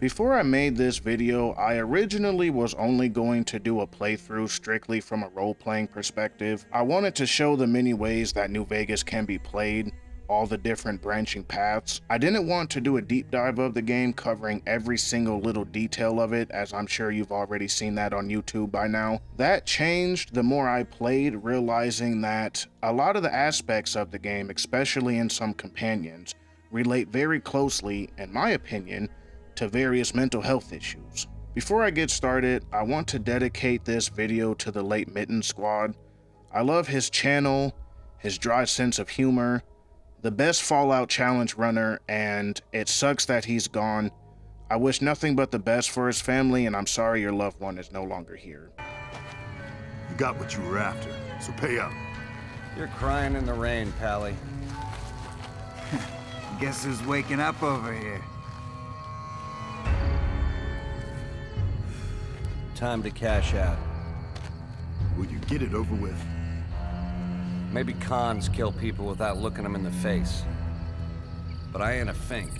Before I made this video, I originally was only going to do a playthrough strictly from a role-playing perspective. I wanted to show the many ways that New Vegas can be played, all the different branching paths. I didn't want to do a deep dive of the game covering every single little detail of it, as I'm sure you've already seen that on YouTube by now. That changed the more I played, realizing that a lot of the aspects of the game, especially in some companions, relate very closely, in my opinion, to various mental health issues. Before I get started, I want to dedicate this video to the late Mitten squad. I love his channel, his dry sense of humor, the best Fallout challenge runner, and it sucks that he's gone. I wish nothing but the best for his family, and I'm sorry your loved one is no longer here. You got what you were after, so pay up. You're crying in the rain, Pally. Guess who's waking up over here? Time to cash out. Will you get it over with? Maybe cons kill people without looking them in the face. But I ain't a fink.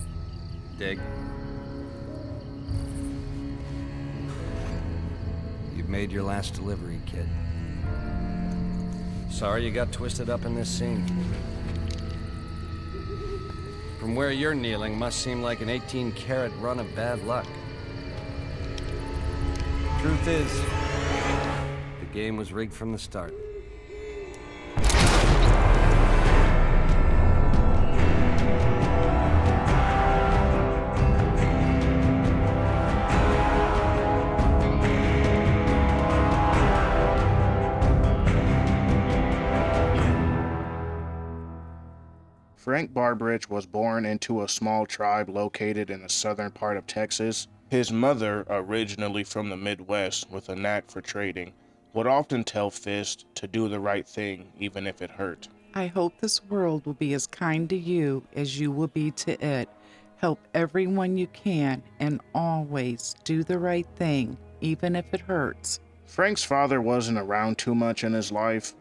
Dig? You've made your last delivery, kid. Sorry you got twisted up in this scene. From where you're kneeling must seem like an 18-carat run of bad luck. Truth is, the game was rigged from the start. Frank Barbridge was born into a small tribe located in the southern part of Texas. His mother, originally from the Midwest with a knack for trading, would often tell Fist to do the right thing even if it hurt. I hope this world will be as kind to you as you will be to it. Help everyone you can and always do the right thing, even if it hurts. Frank's father wasn't around too much in his life.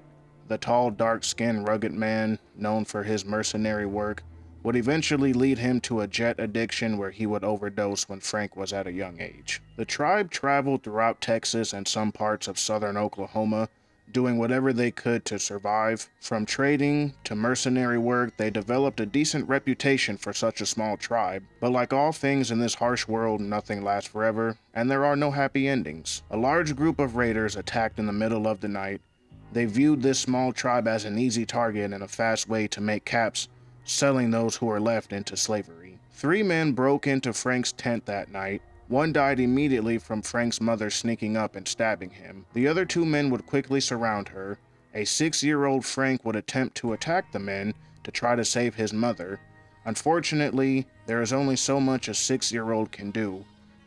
The tall, dark-skinned, rugged man, known for his mercenary work, would eventually lead him to a jet addiction where he would overdose when Frank was at a young age. The tribe traveled throughout Texas and some parts of southern Oklahoma, doing whatever they could to survive. From trading to mercenary work, they developed a decent reputation for such a small tribe. But like all things in this harsh world, nothing lasts forever, and there are no happy endings. A large group of raiders attacked in the middle of the night. They viewed this small tribe as an easy target and a fast way to make caps, selling those who were left into slavery. 3 men broke into Frank's tent that night. One died immediately from Frank's mother sneaking up and stabbing him. The other 2 men would quickly surround her. A 6-year-old Frank would attempt to attack the men to try to save his mother. Unfortunately, there is only so much a 6-year-old can do,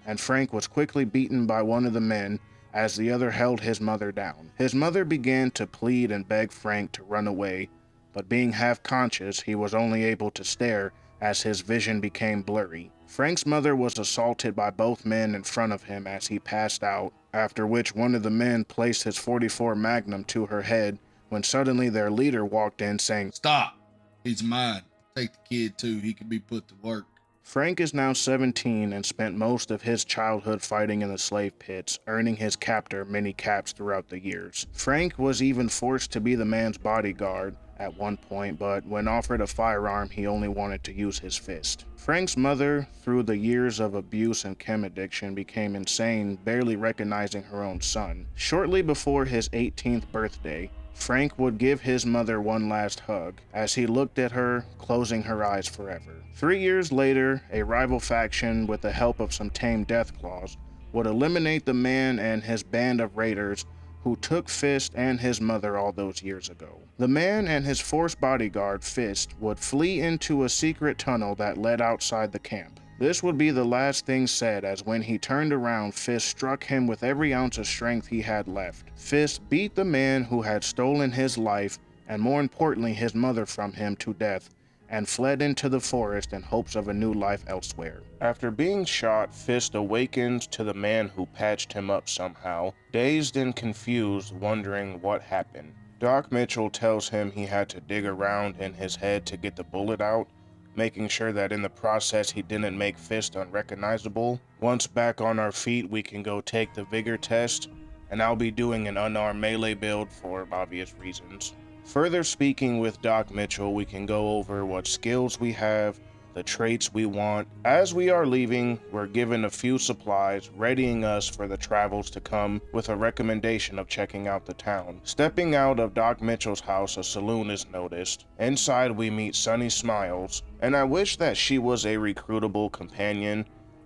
and Frank was quickly beaten by one of the men as the other held his mother down. His mother began to plead and beg Frank to run away, but being half-conscious, he was only able to stare as his vision became blurry. Frank's mother was assaulted by both men in front of him as he passed out, after which one of the men placed his .44 Magnum to her head when suddenly their leader walked in saying, "Stop! He's mine. Take the kid too. He can be put to work." Frank is now 17 and spent most of his childhood fighting in the slave pits, earning his captor many caps throughout the years. Frank was even forced to be the man's bodyguard at one point, but when offered a firearm, he only wanted to use his fist. Frank's mother, through the years of abuse and chem addiction, became insane, barely recognizing her own son. Shortly before his 18th birthday, Frank would give his mother one last hug as he looked at her, closing her eyes forever. 3 years later, a rival faction, with the help of some tame Deathclaws, would eliminate the man and his band of raiders who took Fist and his mother all those years ago. The man and his forced bodyguard, Fist, would flee into a secret tunnel that led outside the camp. This would be the last thing said, as when he turned around, Fist struck him with every ounce of strength he had left. Fist beat the man who had stolen his life, and more importantly his mother, from him to death, and fled into the forest in hopes of a new life elsewhere. After being shot, Fist awakens to the man who patched him up somehow, dazed and confused, wondering what happened. Doc Mitchell tells him he had to dig around in his head to get the bullet out, making sure that in the process he didn't make Fist unrecognizable. Once back on our feet, we can go take the vigor test, and I'll be doing an unarmed melee build for obvious reasons. Further speaking with Doc Mitchell, we can go over what skills we have, the traits we want. As we are leaving, we're given a few supplies, readying us for the travels to come, with a recommendation of checking out the town. Stepping out of Doc Mitchell's house, a saloon is noticed. Inside we meet Sunny Smiles, and I wish that she was a recruitable companion.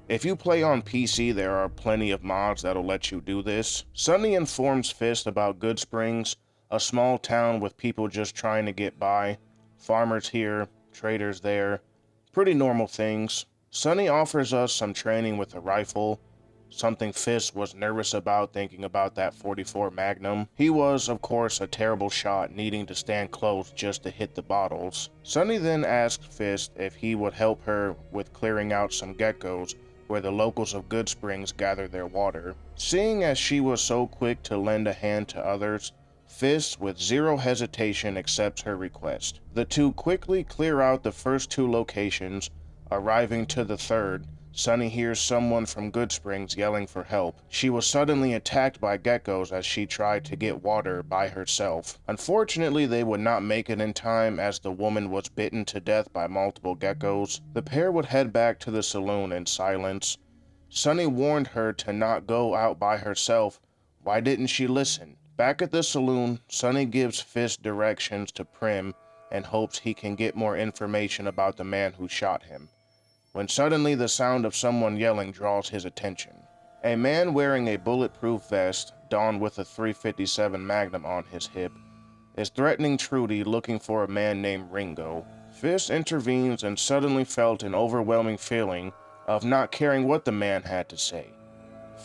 If you play on PC, there are plenty of mods that'll let you do this. Sunny informs Fist about Goodsprings, a small town with people just trying to get by. Farmers here, traders there. Pretty normal things. Sunny offers us some training with a rifle, something Fist was nervous about thinking about that .44 Magnum. He was, of course, a terrible shot, needing to stand close just to hit the bottles. Sunny then asks Fist if he would help her with clearing out some geckos where the locals of Goodsprings gather their water. Seeing as she was so quick to lend a hand to others, Fist, with zero hesitation, accepts her request. The two quickly clear out the first two locations. Arriving to the third, Sunny hears someone from Goodsprings yelling for help. She was suddenly attacked by geckos as she tried to get water by herself. Unfortunately, they would not make it in time as the woman was bitten to death by multiple geckos. The pair would head back to the saloon in silence. Sunny warned her to not go out by herself. Why didn't she listen? Back at the saloon, Sunny gives Fist directions to Primm and hopes he can get more information about the man who shot him, when suddenly the sound of someone yelling draws his attention. A man wearing a bulletproof vest, donned with a .357 Magnum on his hip, is threatening Trudy, looking for a man named Ringo. Fist intervenes and suddenly felt an overwhelming feeling of not caring what the man had to say.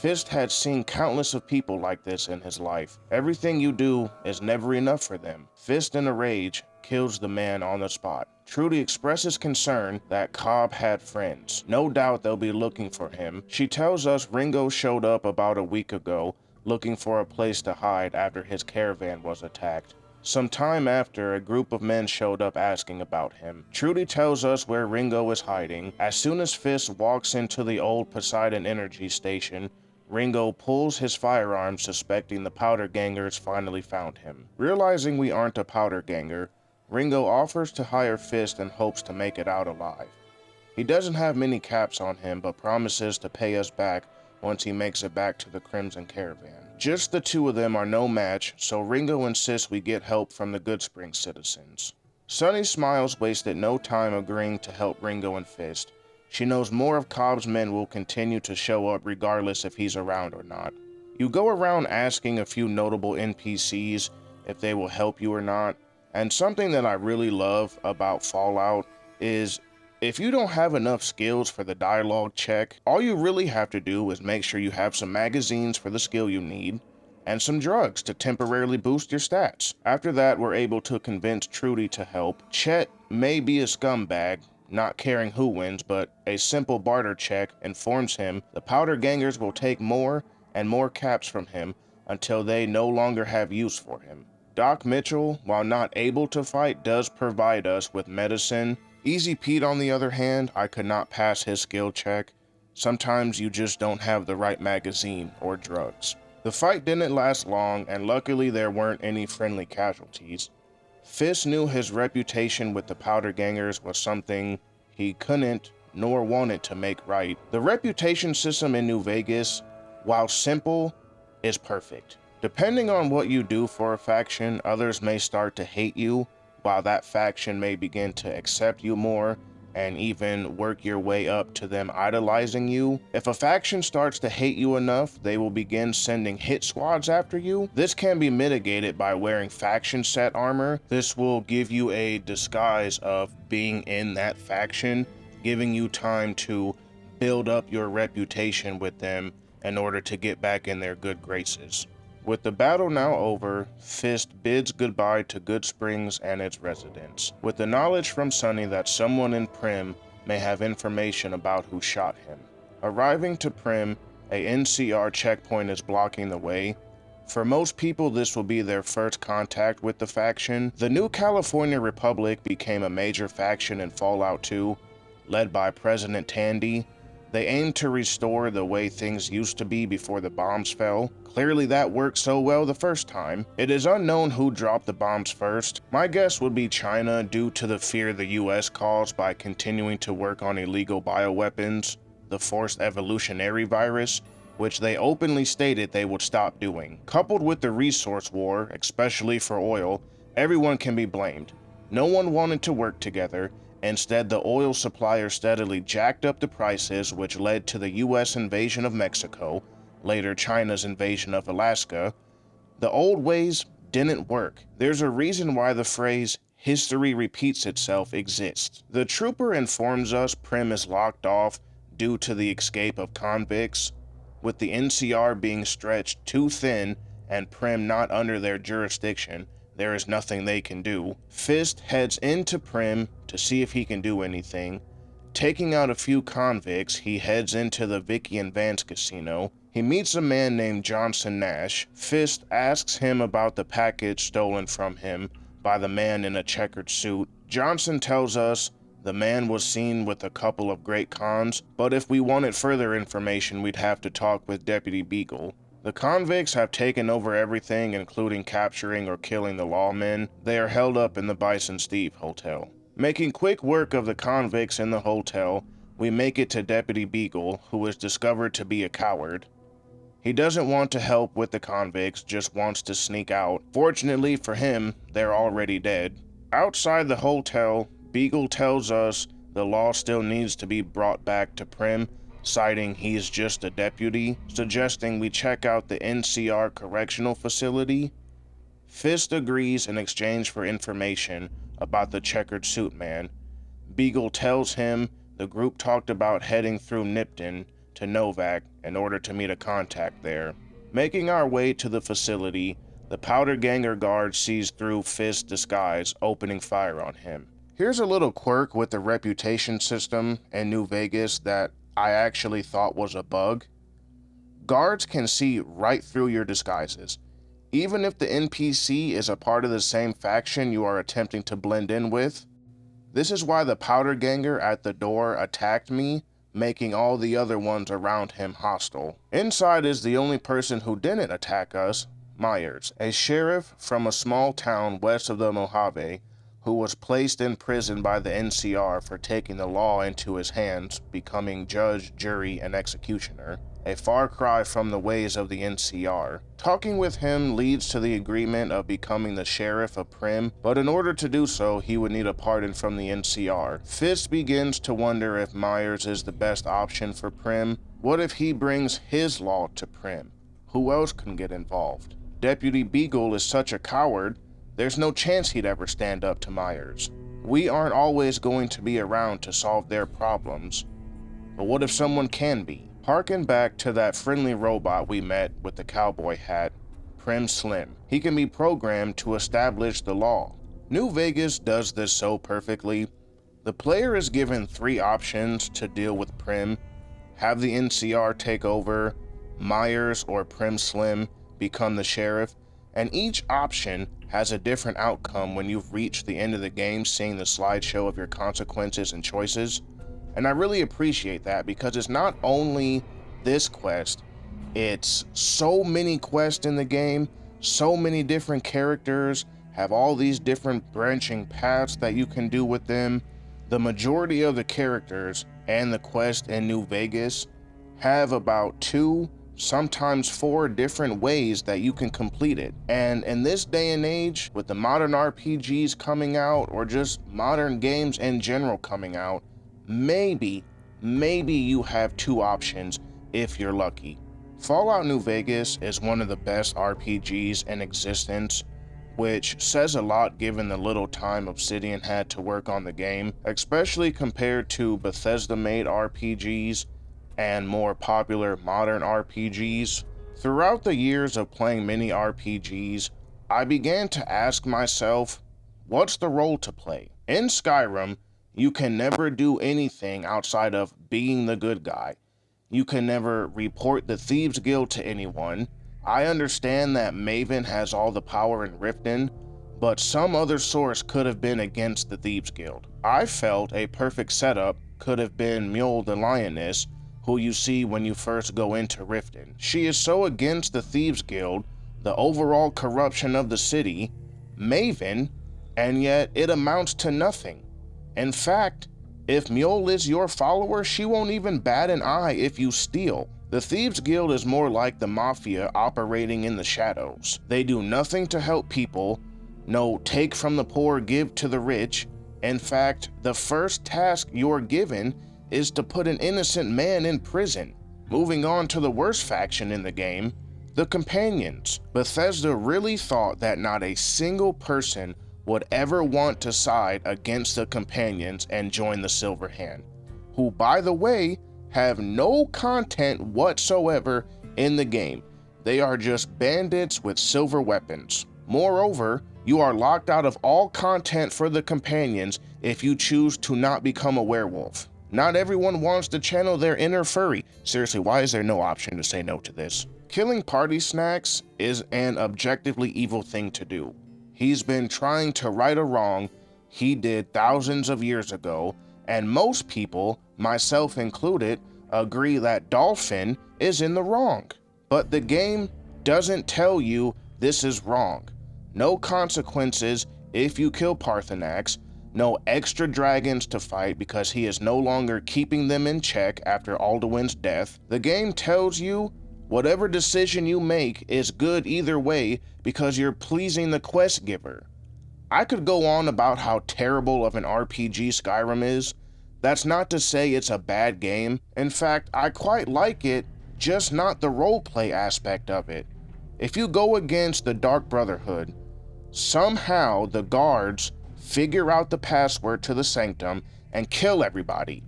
Fist had seen countless of people like this in his life. Everything you do is never enough for them. Fist, in a rage, kills the man on the spot. Trudy expresses concern that Cobb had friends. No doubt they'll be looking for him. She tells us Ringo showed up about a week ago, looking for a place to hide after his caravan was attacked. Some time after, a group of men showed up asking about him. Trudy tells us where Ringo is hiding. As soon as Fist walks into the old Poseidon Energy Station, Ringo pulls his firearm, suspecting the powder gangers finally found him. Realizing we aren't a powder ganger, Ringo offers to hire Fist and hopes to make it out alive. He doesn't have many caps on him, but promises to pay us back once he makes it back to the Crimson Caravan. Just the two of them are no match, so Ringo insists we get help from the Goodsprings citizens. Sunny Smiles wasted no time agreeing to help Ringo and Fist. She knows more of Cobb's men will continue to show up regardless if he's around or not. You go around asking a few notable NPCs if they will help you or not, and something that I really love about Fallout is if you don't have enough skills for the dialogue check, all you really have to do is make sure you have some magazines for the skill you need, and some drugs to temporarily boost your stats. After that, we're able to convince Trudy to help. Chet may be a scumbag, not caring who wins, but a simple barter check informs him the powder gangers will take more and more caps from him until they no longer have use for him. Doc Mitchell, while not able to fight, does provide us with medicine. Easy Pete, on the other hand, I could not pass his skill check. Sometimes you just don't have the right magazine or drugs. The fight didn't last long, and luckily there weren't any friendly casualties. Fist knew his reputation with the powder gangers was something he couldn't nor wanted to make right. The reputation system in New Vegas, while simple, is perfect. Depending on what you do for a faction, others may start to hate you, while that faction may begin to accept you more and even work your way up to them idolizing you. If a faction starts to hate you enough, they will begin sending hit squads after you. This can be mitigated by wearing faction set armor. This will give you a disguise of being in that faction, giving you time to build up your reputation with them in order to get back in their good graces. With the battle now over, Fist bids goodbye to Goodsprings and its residents, with the knowledge from Sunny that someone in Primm may have information about who shot him. Arriving to Primm, a NCR checkpoint is blocking the way. For most people, this will be their first contact with the faction. The New California Republic became a major faction in Fallout 2, led by President Tandy. They aimed to restore the way things used to be before the bombs fell. Clearly that worked so well the first time. It is unknown who dropped the bombs first. My guess would be China, due to the fear the US caused by continuing to work on illegal bioweapons, the forced evolutionary virus, which they openly stated they would stop doing. Coupled with the resource war, especially for oil, everyone can be blamed. No one wanted to work together. Instead, the oil suppliers steadily jacked up the prices, which led to the US invasion of Mexico, later China's invasion of Alaska. The old ways didn't work. There's a reason why the phrase "history repeats itself" exists. The trooper informs us Primm is locked off due to the escape of convicts, with the NCR being stretched too thin and Primm not under their jurisdiction. There is nothing they can do. Fist heads into Primm to see if he can do anything. Taking out a few convicts, he heads into the Vicky and Vance casino. He meets a man named Johnson Nash. Fist asks him about the package stolen from him by the man in a checkered suit. Johnson tells us the man was seen with a couple of great cons, but if we wanted further information, we'd have to talk with Deputy Beagle. The convicts have taken over everything, including capturing or killing the lawmen. They are held up in the Bison Steve Hotel. Making quick work of the convicts in the hotel, we make it to Deputy Beagle, who is discovered to be a coward. He doesn't want to help with the convicts, just wants to sneak out. Fortunately for him, they're already dead. Outside the hotel, Beagle tells us the law still needs to be brought back to Primm, citing he's just a deputy, suggesting we check out the NCR Correctional Facility. Fist agrees in exchange for information about the checkered suit man. Beagle tells him the group talked about heading through Nipton to Novac in order to meet a contact there. Making our way to the facility, the Powder Ganger guard sees through Fist's disguise, opening fire on him. Here's a little quirk with the reputation system in New Vegas that I actually thought was a bug. Guards can see right through your disguises. Even if the NPC is a part of the same faction you are attempting to blend in with. This is why the Powder Ganger at the door attacked me, making all the other ones around him hostile. Inside is the only person who didn't attack us, Myers, a sheriff from a small town west of the Mojave, who was placed in prison by the NCR for taking the law into his hands, becoming judge, jury, and executioner, a far cry from the ways of the NCR. Talking with him leads to the agreement of becoming the sheriff of Primm, but in order to do so, he would need a pardon from the NCR. Fist begins to wonder if Myers is the best option for Primm. What if he brings his law to Primm? Who else can get involved? Deputy Beagle is such a coward, there's no chance he'd ever stand up to Myers. We aren't always going to be around to solve their problems. But what if someone can be? Harken back to that friendly robot we met with the cowboy hat, Primm Slim. He can be programmed to establish the law. New Vegas does this so perfectly. The player is given 3 options to deal with Primm: have the NCR take over, Myers or Primm Slim become the sheriff, and each option has a different outcome when you've reached the end of the game, seeing the slideshow of your consequences and choices. And I really appreciate that, because it's not only this quest, it's so many quests in the game, so many different characters have all these different branching paths that you can do with them. The majority of the characters and the quest in New Vegas have about 2, sometimes 4 different ways that you can complete it. And in this day and age, with the modern RPGs coming out, or just modern games in general coming out, maybe you have 2 options if you're lucky. Fallout New Vegas is one of the best RPGs in existence, which says a lot given the little time Obsidian had to work on the game, especially compared to Bethesda-made RPGs and more popular modern RPGs. Throughout the years of playing many RPGs, I began to ask myself, what's the role to play? In Skyrim, you can never do anything outside of being the good guy. You can never report the Thieves Guild to anyone. I understand that Maven has all the power in Riften, but some other source could have been against the Thieves Guild. I felt a perfect setup could have been Mule the Lioness, who you see when you first go into Riften. She is so against the Thieves Guild, the overall corruption of the city, Maven, and yet it amounts to nothing. In fact, if Mule is your follower, she won't even bat an eye if you steal. The Thieves Guild is more like the Mafia operating in the shadows. They do nothing to help people, no take from the poor, give to the rich. In fact, the first task you're given is to put an innocent man in prison. Moving on to the worst faction in the game, the Companions. Bethesda really thought that not a single person would ever want to side against the Companions and join the Silver Hand, who, by the way, have no content whatsoever in the game. They are just bandits with silver weapons. Moreover, you are locked out of all content for the Companions if you choose to not become a werewolf. Not everyone wants to channel their inner furry. Seriously, why is there no option to say no to this? Killing party snacks is an objectively evil thing to do. He's been trying to right a wrong he did thousands of years ago, and most people, myself included, agree that Dolphin is in the wrong. But the game doesn't tell you this is wrong. No consequences if you kill Parthenax, no extra dragons to fight because he is no longer keeping them in check after Alduin's death. The game tells you whatever decision you make is good either way because you're pleasing the quest giver. I could go on about how terrible of an RPG Skyrim is. That's not to say it's a bad game. In fact, I quite like it, just not the roleplay aspect of it. If you go against the Dark Brotherhood, somehow the guards figure out the password to the sanctum and kill everybody.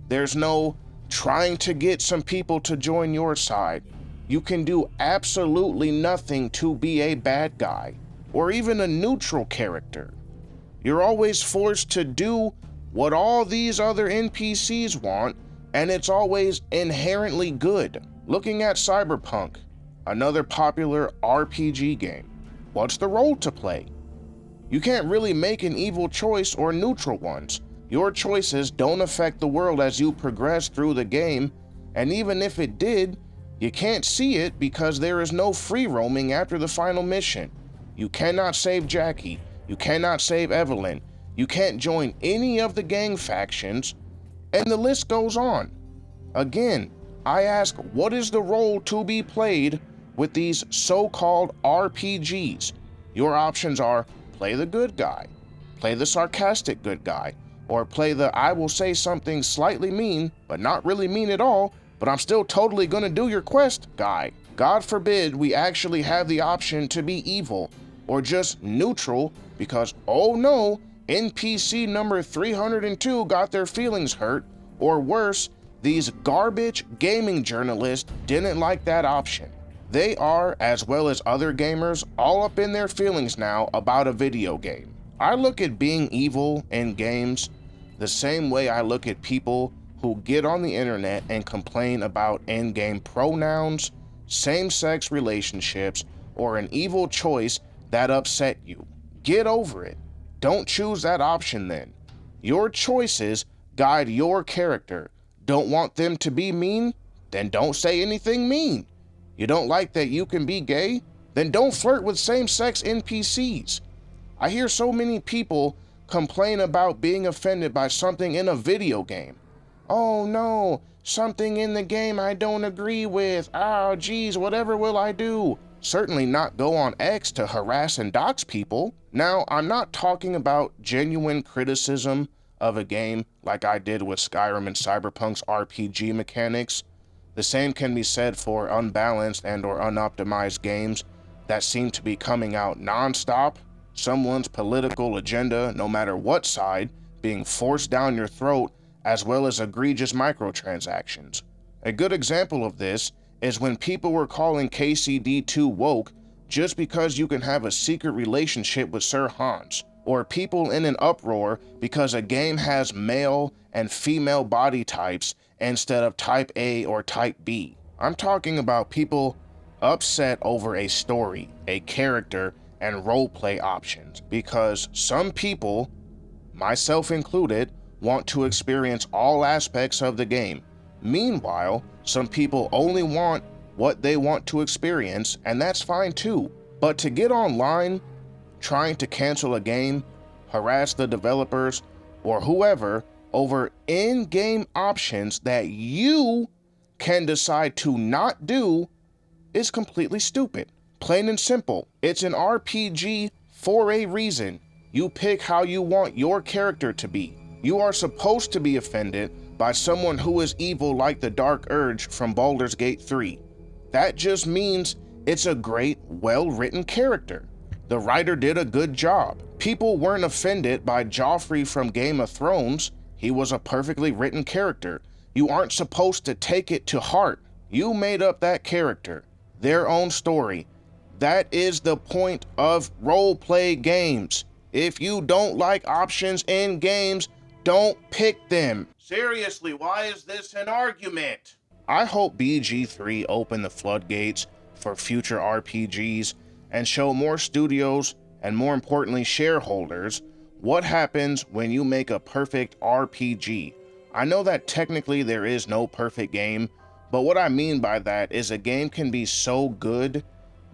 There's no trying to get some people to join your side. You can do absolutely nothing to be a bad guy or even a neutral character. You're always forced to do what all these other NPCs want, and it's always inherently good. Looking at Cyberpunk, another popular RPG game, what's the role to play? You can't really make an evil choice or neutral ones. Your choices don't affect the world as you progress through the game, and even if it did, you can't see it because there is no free roaming after the final mission. You cannot save Jackie, you cannot save Evelyn, you can't join any of the gang factions, and the list goes on. Again, I ask, what is the role to be played with these so-called RPGs? Your options are play the good guy, play the sarcastic good guy, or play the I will say something slightly mean, but not really mean at all, but I'm still totally gonna do your quest guy. God forbid we actually have the option to be evil or just neutral because, oh no, NPC number 302 got their feelings hurt, or worse, these garbage gaming journalists didn't like that option. They are, as well as other gamers, all up in their feelings now about a video game. I look at being evil in games the same way I look at people who get on the internet and complain about in-game pronouns, same-sex relationships, or an evil choice that upset you. Get over it. Don't choose that option then. Your choices guide your character. Don't want them to be mean? Then don't say anything mean. You don't like that you can be gay? Then don't flirt with same-sex NPCs. I hear so many people complain about being offended by something in a video game. Oh no, something in the game I don't agree with. Oh geez, whatever will I do? Certainly not go on X to harass and dox people. Now, I'm not talking about genuine criticism of a game like I did with Skyrim and Cyberpunk's RPG mechanics. The same can be said for unbalanced and or unoptimized games that seem to be coming out non-stop, someone's political agenda, no matter what side, being forced down your throat, as well as egregious microtransactions. A good example of this is when people were calling KCD2 woke just because you can have a secret relationship with Sir Hans, or people in an uproar because a game has male and female body types instead of type A or type B. I'm talking about people upset over a story, a character, and roleplay options because some people, myself included, want to experience all aspects of the game. Meanwhile, some people only want what they want to experience, and that's fine too. But to get online, trying to cancel a game, harass the developers, or whoever over in-game options that you can decide to not do is completely stupid. Plain and simple, it's an RPG for a reason. You pick how you want your character to be. You are supposed to be offended by someone who is evil like the Dark Urge from Baldur's Gate 3. That just means it's a great, well-written character. The writer did a good job. People weren't offended by Joffrey from Game of Thrones. He was a perfectly written character. You aren't supposed to take it to heart. You made up that character, their own story. That is the point of role-play games. If you don't like options in games, don't pick them. Seriously, why is this an argument? I hope BG3 open the floodgates for future RPGs and show more studios and, more importantly, shareholders what happens when you make a perfect RPG. I know that technically there is no perfect game, but what I mean by that is a game can be so good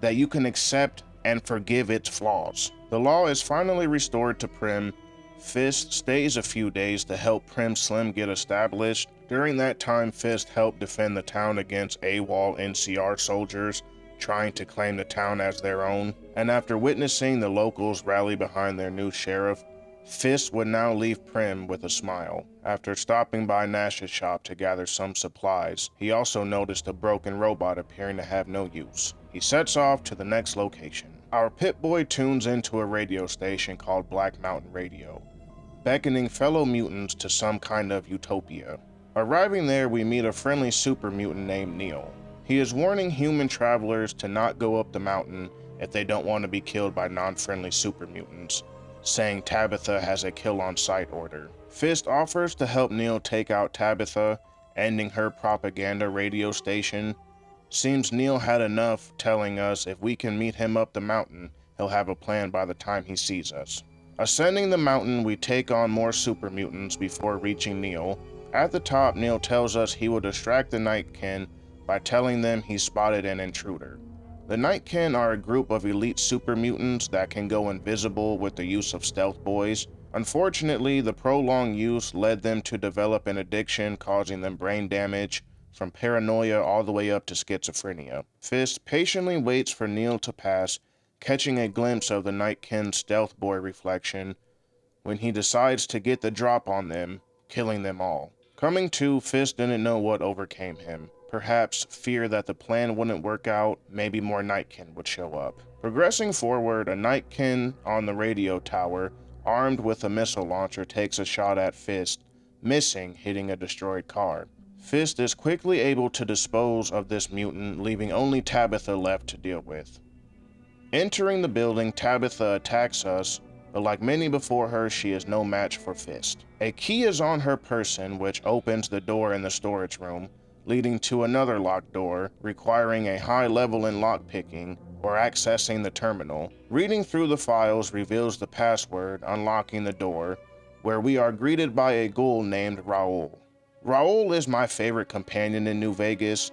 that you can accept and forgive its flaws. The law is finally restored to Primm. Fist stays a few days to help Primm Slim get established. During that time, Fist helped defend the town against AWOL NCR soldiers trying to claim the town as their own. And after witnessing the locals rally behind their new sheriff, Fist would now leave Primm with a smile. After stopping by Nash's shop to gather some supplies, he also noticed a broken robot appearing to have no use. He sets off to the next location. Our Pip-Boy tunes into a radio station called Black Mountain Radio, beckoning fellow mutants to some kind of utopia. Arriving there, we meet a friendly super mutant named Neil. He is warning human travelers to not go up the mountain if they don't want to be killed by non-friendly super mutants, saying Tabitha has a kill-on-sight order. Fist offers to help Neil take out Tabitha, ending her propaganda radio station. Seems Neil had enough telling us if we can meet him up the mountain, he'll have a plan by the time he sees us. Ascending the mountain, we take on more super mutants before reaching Neil. At the top, Neil tells us he will distract the Nightkin by telling them he spotted an intruder. The Nightkin are a group of elite super mutants that can go invisible with the use of stealth boys. Unfortunately, the prolonged use led them to develop an addiction, causing them brain damage, from paranoia all the way up to schizophrenia. Fist patiently waits for Neil to pass, catching a glimpse of the Nightkin's stealth boy reflection, when he decides to get the drop on them, killing them all. Coming to, Fist didn't know what overcame him. Perhaps fear that the plan wouldn't work out, maybe more Nightkin would show up. Progressing forward, a Nightkin on the radio tower, armed with a missile launcher, takes a shot at Fist, missing, hitting a destroyed car. Fist is quickly able to dispose of this mutant, leaving only Tabitha left to deal with. Entering the building, Tabitha attacks us, but like many before her, she is no match for Fist. A key is on her person, which opens the door in the storage room, leading to another locked door, requiring a high level in lockpicking or accessing the terminal. Reading through the files reveals the password, unlocking the door, where we are greeted by a ghoul named Raul. Raul is my favorite companion in New Vegas.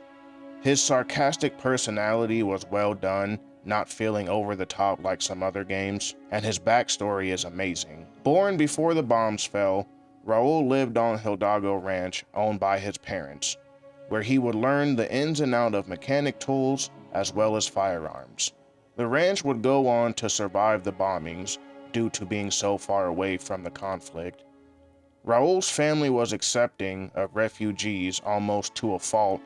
His sarcastic personality was well done, not feeling over the top like some other games, and his backstory is amazing. Born before the bombs fell, Raul lived on Hidalgo Ranch, owned by his parents, where he would learn the ins and outs of mechanic tools as well as firearms. The ranch would go on to survive the bombings due to being so far away from the conflict. Raul's family was accepting of refugees almost to a fault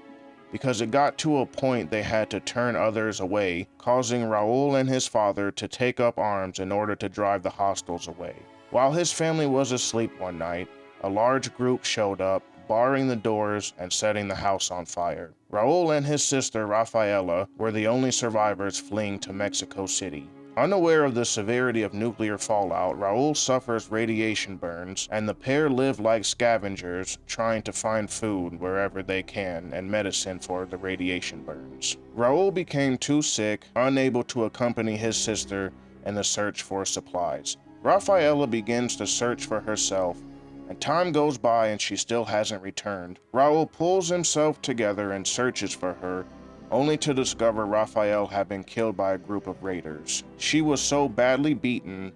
because it got to a point they had to turn others away, causing Raul and his father to take up arms in order to drive the hostiles away. While his family was asleep one night, a large group showed up, barring the doors and setting the house on fire. Raul and his sister Rafaela were the only survivors fleeing to Mexico City. Unaware of the severity of nuclear fallout, Raul suffers radiation burns, and the pair live like scavengers, trying to find food wherever they can and medicine for the radiation burns. Raul became too sick, unable to accompany his sister in the search for supplies. Rafaela begins to search for herself, and time goes by and she still hasn't returned. Raul pulls himself together and searches for her, only to discover Rafael had been killed by a group of raiders. She was so badly beaten,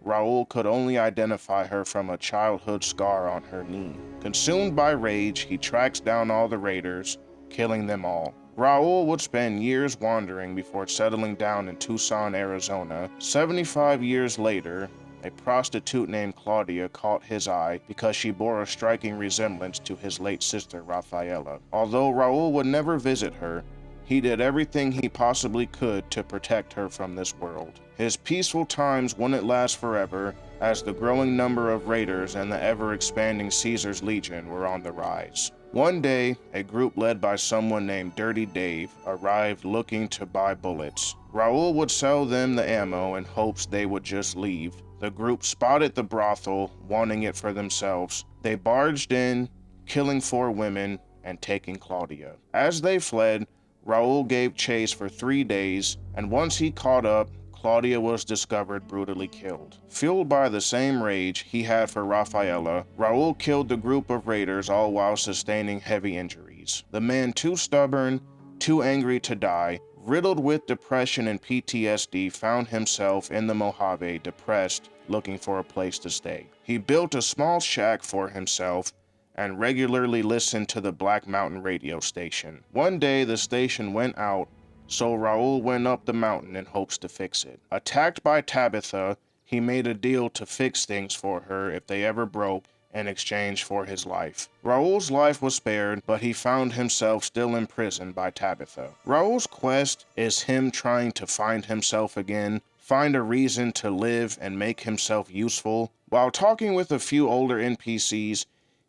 Raul could only identify her from a childhood scar on her knee. Consumed by rage, he tracks down all the raiders, killing them all. Raul would spend years wandering before settling down in Tucson, Arizona. 75 years later, a prostitute named Claudia caught his eye because she bore a striking resemblance to his late sister, Rafaela. Although Raul would never visit her, he did everything he possibly could to protect her from this world. His peaceful times wouldn't last forever, as the growing number of raiders and the ever-expanding Caesar's Legion were on the rise. One day, a group led by someone named Dirty Dave arrived looking to buy bullets. Raul would sell them the ammo in hopes they would just leave. The group spotted the brothel, wanting it for themselves. They barged in, killing 4 women and taking Claudia. As they fled, Raul gave chase for 3 days, and once he caught up, Claudia was discovered brutally killed. Fueled by the same rage he had for Rafaela, Raul killed the group of raiders, all while sustaining heavy injuries. The man, too stubborn, too angry to die, riddled with depression and PTSD, found himself in the Mojave, depressed, looking for a place to stay. He built a small shack for himself and regularly listened to the Black Mountain radio station. One day, the station went out, so Raul went up the mountain in hopes to fix it. Attacked by Tabitha, he made a deal to fix things for her if they ever broke in exchange for his life. Raul's life was spared, but he found himself still imprisoned by Tabitha. Raul's quest is him trying to find himself again, find a reason to live and make himself useful. While talking with a few older NPCs,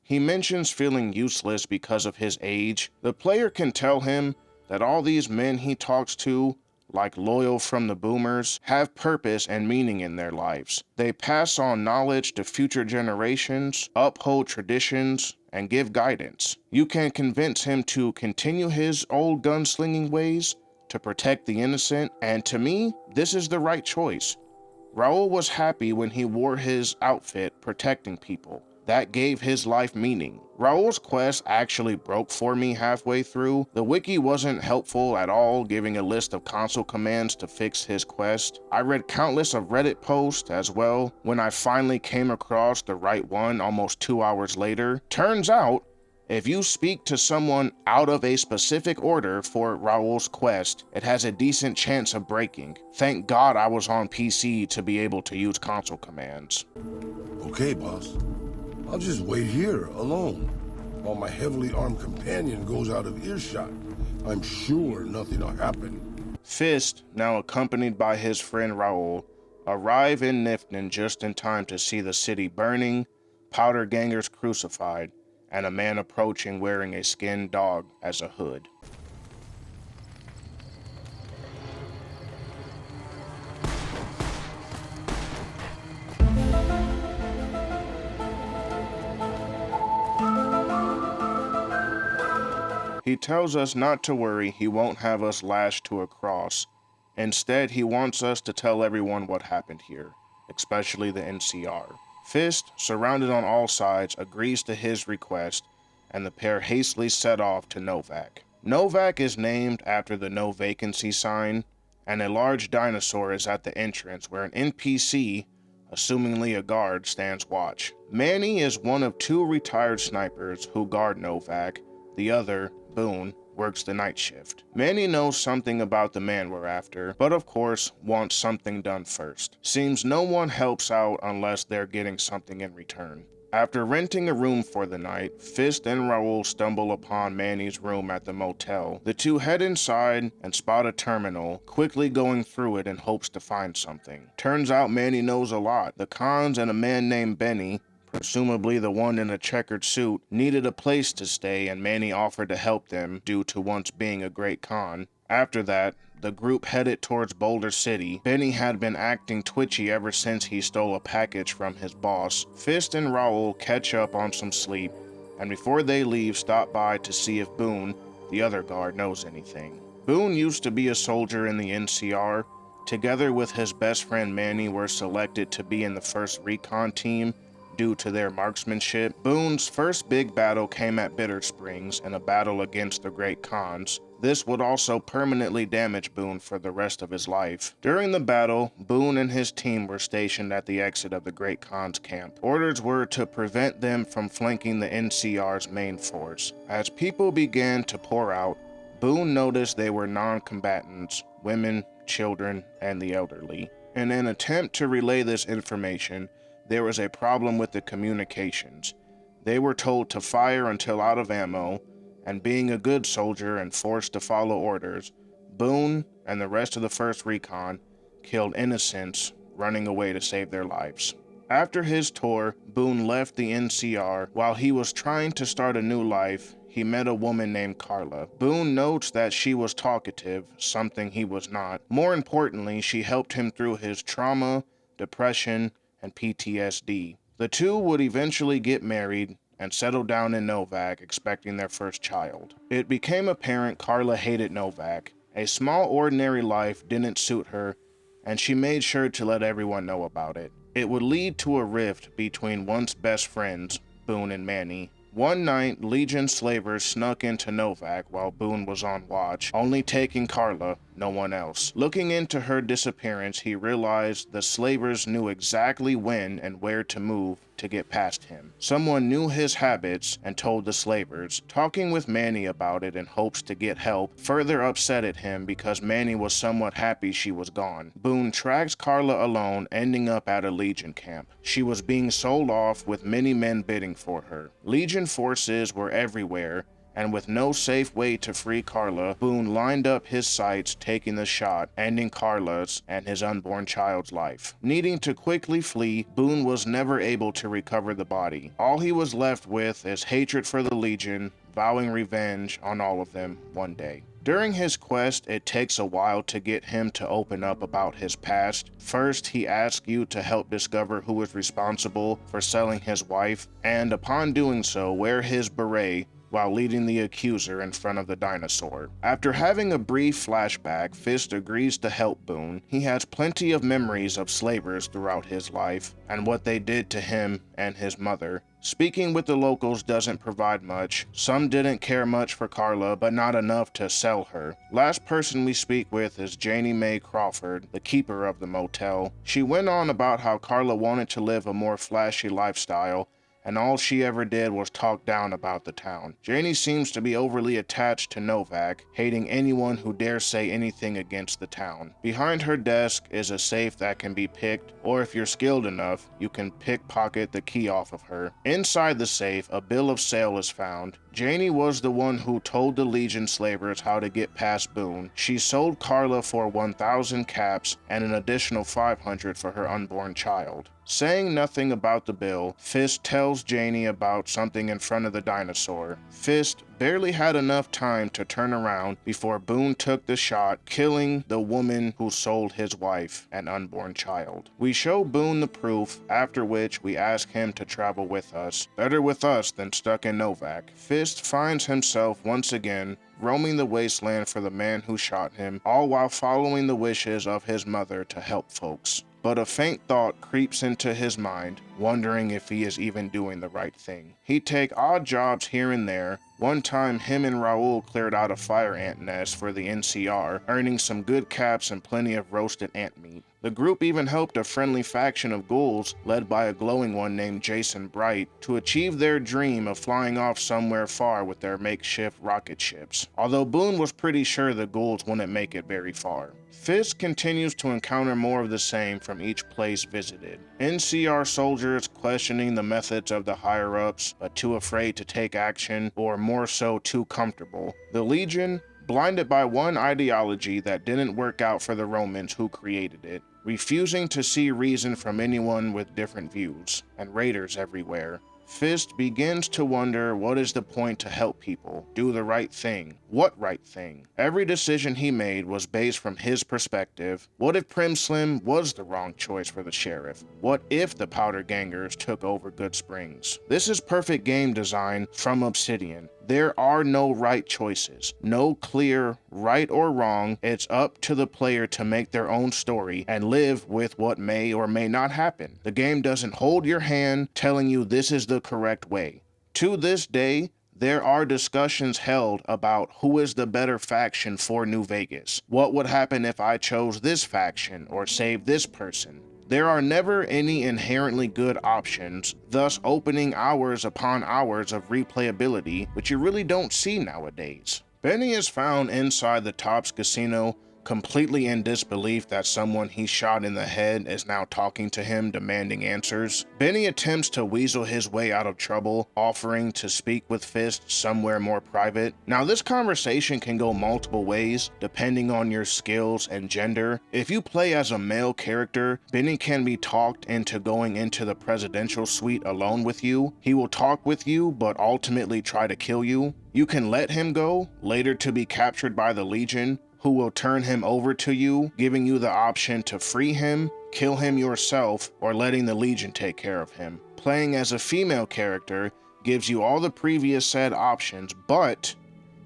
he mentions feeling useless because of his age. The player can tell him that all these men he talks to, like Loyal from the Boomers, have purpose and meaning in their lives. They pass on knowledge to future generations, uphold traditions, and give guidance. You can convince him to continue his old gunslinging ways, to protect the innocent, and to me, this is the right choice. Raul was happy when he wore his outfit protecting people. That gave his life meaning. Raul's quest actually broke for me halfway through. The wiki wasn't helpful at all, giving a list of console commands to fix his quest. I read countless of Reddit posts as well when I finally came across the right one almost 2 hours later. Turns out, if you speak to someone out of a specific order for Raul's quest, it has a decent chance of breaking. Thank God I was on PC to be able to use console commands. Okay, boss. I'll just wait here, alone, while my heavily armed companion goes out of earshot. I'm sure nothing will happen. Fist, now accompanied by his friend Raul, arrive in Nipton just in time to see the city burning, powder gangers crucified, and a man approaching wearing a skinned dog as a hood. He tells us not to worry, he won't have us lashed to a cross. Instead, he wants us to tell everyone what happened here, especially the NCR. Fist, surrounded on all sides, agrees to his request, and the pair hastily set off to Novac. Novac is named after the no vacancy sign, and a large dinosaur is at the entrance where an NPC, assumingly a guard, stands watch. Manny is one of 2 retired snipers who guard Novac. The other, Boone, works the night shift. Manny knows something about the man we're after, but of course wants something done first. Seems no one helps out unless they're getting something in return. After renting a room for the night, Fist and Raul stumble upon Manny's room at the motel. The 2 head inside and spot a terminal, quickly going through it in hopes to find something. Turns out Manny knows a lot. The cons and a man named Benny presumably the one in a checkered suit, needed a place to stay, and Manny offered to help them due to once being a great con. After that, the group headed towards Boulder City. Benny had been acting twitchy ever since he stole a package from his boss. Fist and Raul catch up on some sleep, and before they leave, stop by to see if Boone, the other guard, knows anything. Boone used to be a soldier in the NCR. Together with his best friend Manny were selected to be in the 1st Recon team due to their marksmanship. Boone's first big battle came at Bitter Springs in a battle against the Great Khans. This would also permanently damage Boone for the rest of his life. During the battle, Boone and his team were stationed at the exit of the Great Khan's camp. Orders were to prevent them from flanking the NCR's main force. As people began to pour out, Boone noticed they were non-combatants, women, children, and the elderly. In an attempt to relay this information, there was a problem with the communications. They were told to fire until out of ammo, and being a good soldier and forced to follow orders, Boone and the rest of the 1st Recon killed innocents running away to save their lives. After his tour, Boone left the NCR. While he was trying to start a new life, he met a woman named Carla. Boone notes that she was talkative, something he was not. More importantly, she helped him through his trauma, depression, and PTSD. The two would eventually get married and settle down in Novac, expecting their first child. It became apparent Carla hated Novac. A small, ordinary life didn't suit her, and she made sure to let everyone know about it. It would lead to a rift between once best friends, Boone and Manny. One night, Legion slavers snuck into Novac while Boone was on watch, only taking Carla, no one else. Looking into her disappearance, he realized the slavers knew exactly when and where to move to get past him. Someone knew his habits and told the slavers. Talking with Manny about it in hopes to get help further upsetted him because Manny was somewhat happy she was gone. Boone tracks Carla alone, ending up at a Legion camp. She was being sold off with many men bidding for her. Legion forces were everywhere, and with no safe way to free Carla, Boone lined up his sights, taking the shot, ending Carla's and his unborn child's life. Needing to quickly flee, Boone was never able to recover the body. All he was left with is hatred for the Legion, vowing revenge on all of them one day. During his quest, it takes a while to get him to open up about his past. First, he asks you to help discover who is responsible for selling his wife, and upon doing so, wear his beret while leading the accuser in front of the dinosaur. After having a brief flashback, Fist agrees to help Boone. He has plenty of memories of slavers throughout his life and what they did to him and his mother. Speaking with the locals doesn't provide much. Some didn't care much for Carla, but not enough to sell her. Last person we speak with is Janie Mae Crawford, the keeper of the motel. She went on about how Carla wanted to live a more flashy lifestyle, and all she ever did was talk down about the town. Janie seems to be overly attached to Novac, hating anyone who dares say anything against the town. Behind her desk is a safe that can be picked, or if you're skilled enough, you can pickpocket the key off of her. Inside the safe, a bill of sale is found. Janie was the one who told the Legion slavers how to get past Boone. She sold Carla for 1,000 caps and an additional 500 for her unborn child. Saying nothing about the bill, Fist tells Janie about something in front of the dinosaur. Fist barely had enough time to turn around before Boone took the shot, killing the woman who sold his wife and unborn child. We show Boone the proof, after which we ask him to travel with us. Better with us than stuck in Novac. Fist finds himself once again roaming the wasteland for the man who shot him, all while following the wishes of his mother to help folks. But a faint thought creeps into his mind, wondering if he is even doing the right thing. He'd take odd jobs here and there. One time, him and Raul cleared out a fire ant nest for the NCR, earning some good caps and plenty of roasted ant meat. The group even helped a friendly faction of ghouls, led by a glowing one named Jason Bright, to achieve their dream of flying off somewhere far with their makeshift rocket ships. Although Boone was pretty sure the ghouls wouldn't make it very far. Fist continues to encounter more of the same from each place visited. NCR soldiers questioning the methods of the higher-ups, but too afraid to take action, or more so too comfortable. The Legion, blinded by one ideology that didn't work out for the Romans who created it. refusing to see reason from anyone with different views, and raiders everywhere. Fist begins to wonder what is the point to help people, do the right thing. What right thing? Every decision he made was based from his perspective. What if Primm Slim was the wrong choice for the sheriff? What if the Powder Gangers took over Goodsprings? This is perfect game design from Obsidian. There are no right choices, no clear right or wrong. It's up to the player to make their own story and live with what may or may not happen. The game doesn't hold your hand telling you this is the correct way. To this day, there are discussions held about who is the better faction for New Vegas. What would happen if I chose this faction or saved this person? There are never any inherently good options, thus opening hours upon hours of replayability, which you really don't see nowadays. Benny is found inside the Tops Casino, completely in disbelief that someone he shot in the head is now talking to him, demanding answers. Benny attempts to weasel his way out of trouble, offering to speak with Fist somewhere more private. Now, this conversation can go multiple ways, depending on your skills and gender. If you play as a male character, Benny can be talked into going into the presidential suite alone with you. He will talk with you, but ultimately try to kill you. You can let him go, later to be captured by the Legion, who will turn him over to you, giving you the option to free him, kill him yourself, or letting the Legion take care of him. Playing as a female character gives you all the previous said options, but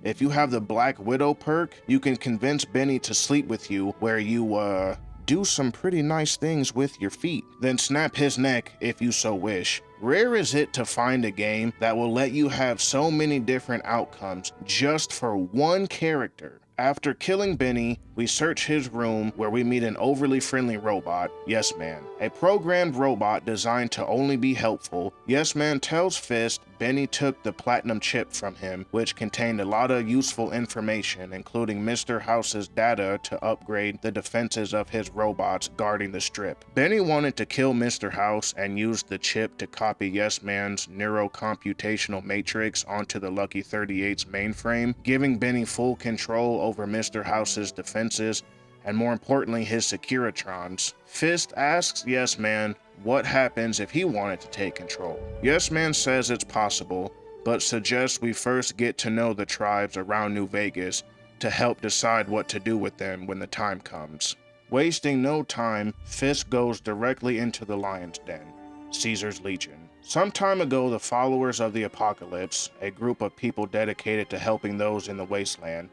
if you have the Black Widow perk, you can convince Benny to sleep with you where you, do some pretty nice things with your feet, then snap his neck if you so wish. Rare is it to find a game that will let you have so many different outcomes just for one character. After killing Benny, we search his room where we meet an overly friendly robot, Yes Man. A programmed robot designed to only be helpful, Yes Man tells Fist Benny took the platinum chip from him, which contained a lot of useful information, including Mr. House's data to upgrade the defenses of his robots guarding the strip. Benny wanted to kill Mr. House and used the chip to copy Yes Man's neurocomputational matrix onto the Lucky 38's mainframe, giving Benny full control over Mr. House's defenses and, more importantly, his Securitrons. Fist asks Yes Man what happens if he wanted to take control. Yes Man says it's possible, but suggests we first get to know the tribes around New Vegas to help decide what to do with them when the time comes. Wasting no time, Fist goes directly into the Lion's Den, Caesar's Legion. Some time ago, the followers of the Apocalypse, a group of people dedicated to helping those in the wasteland,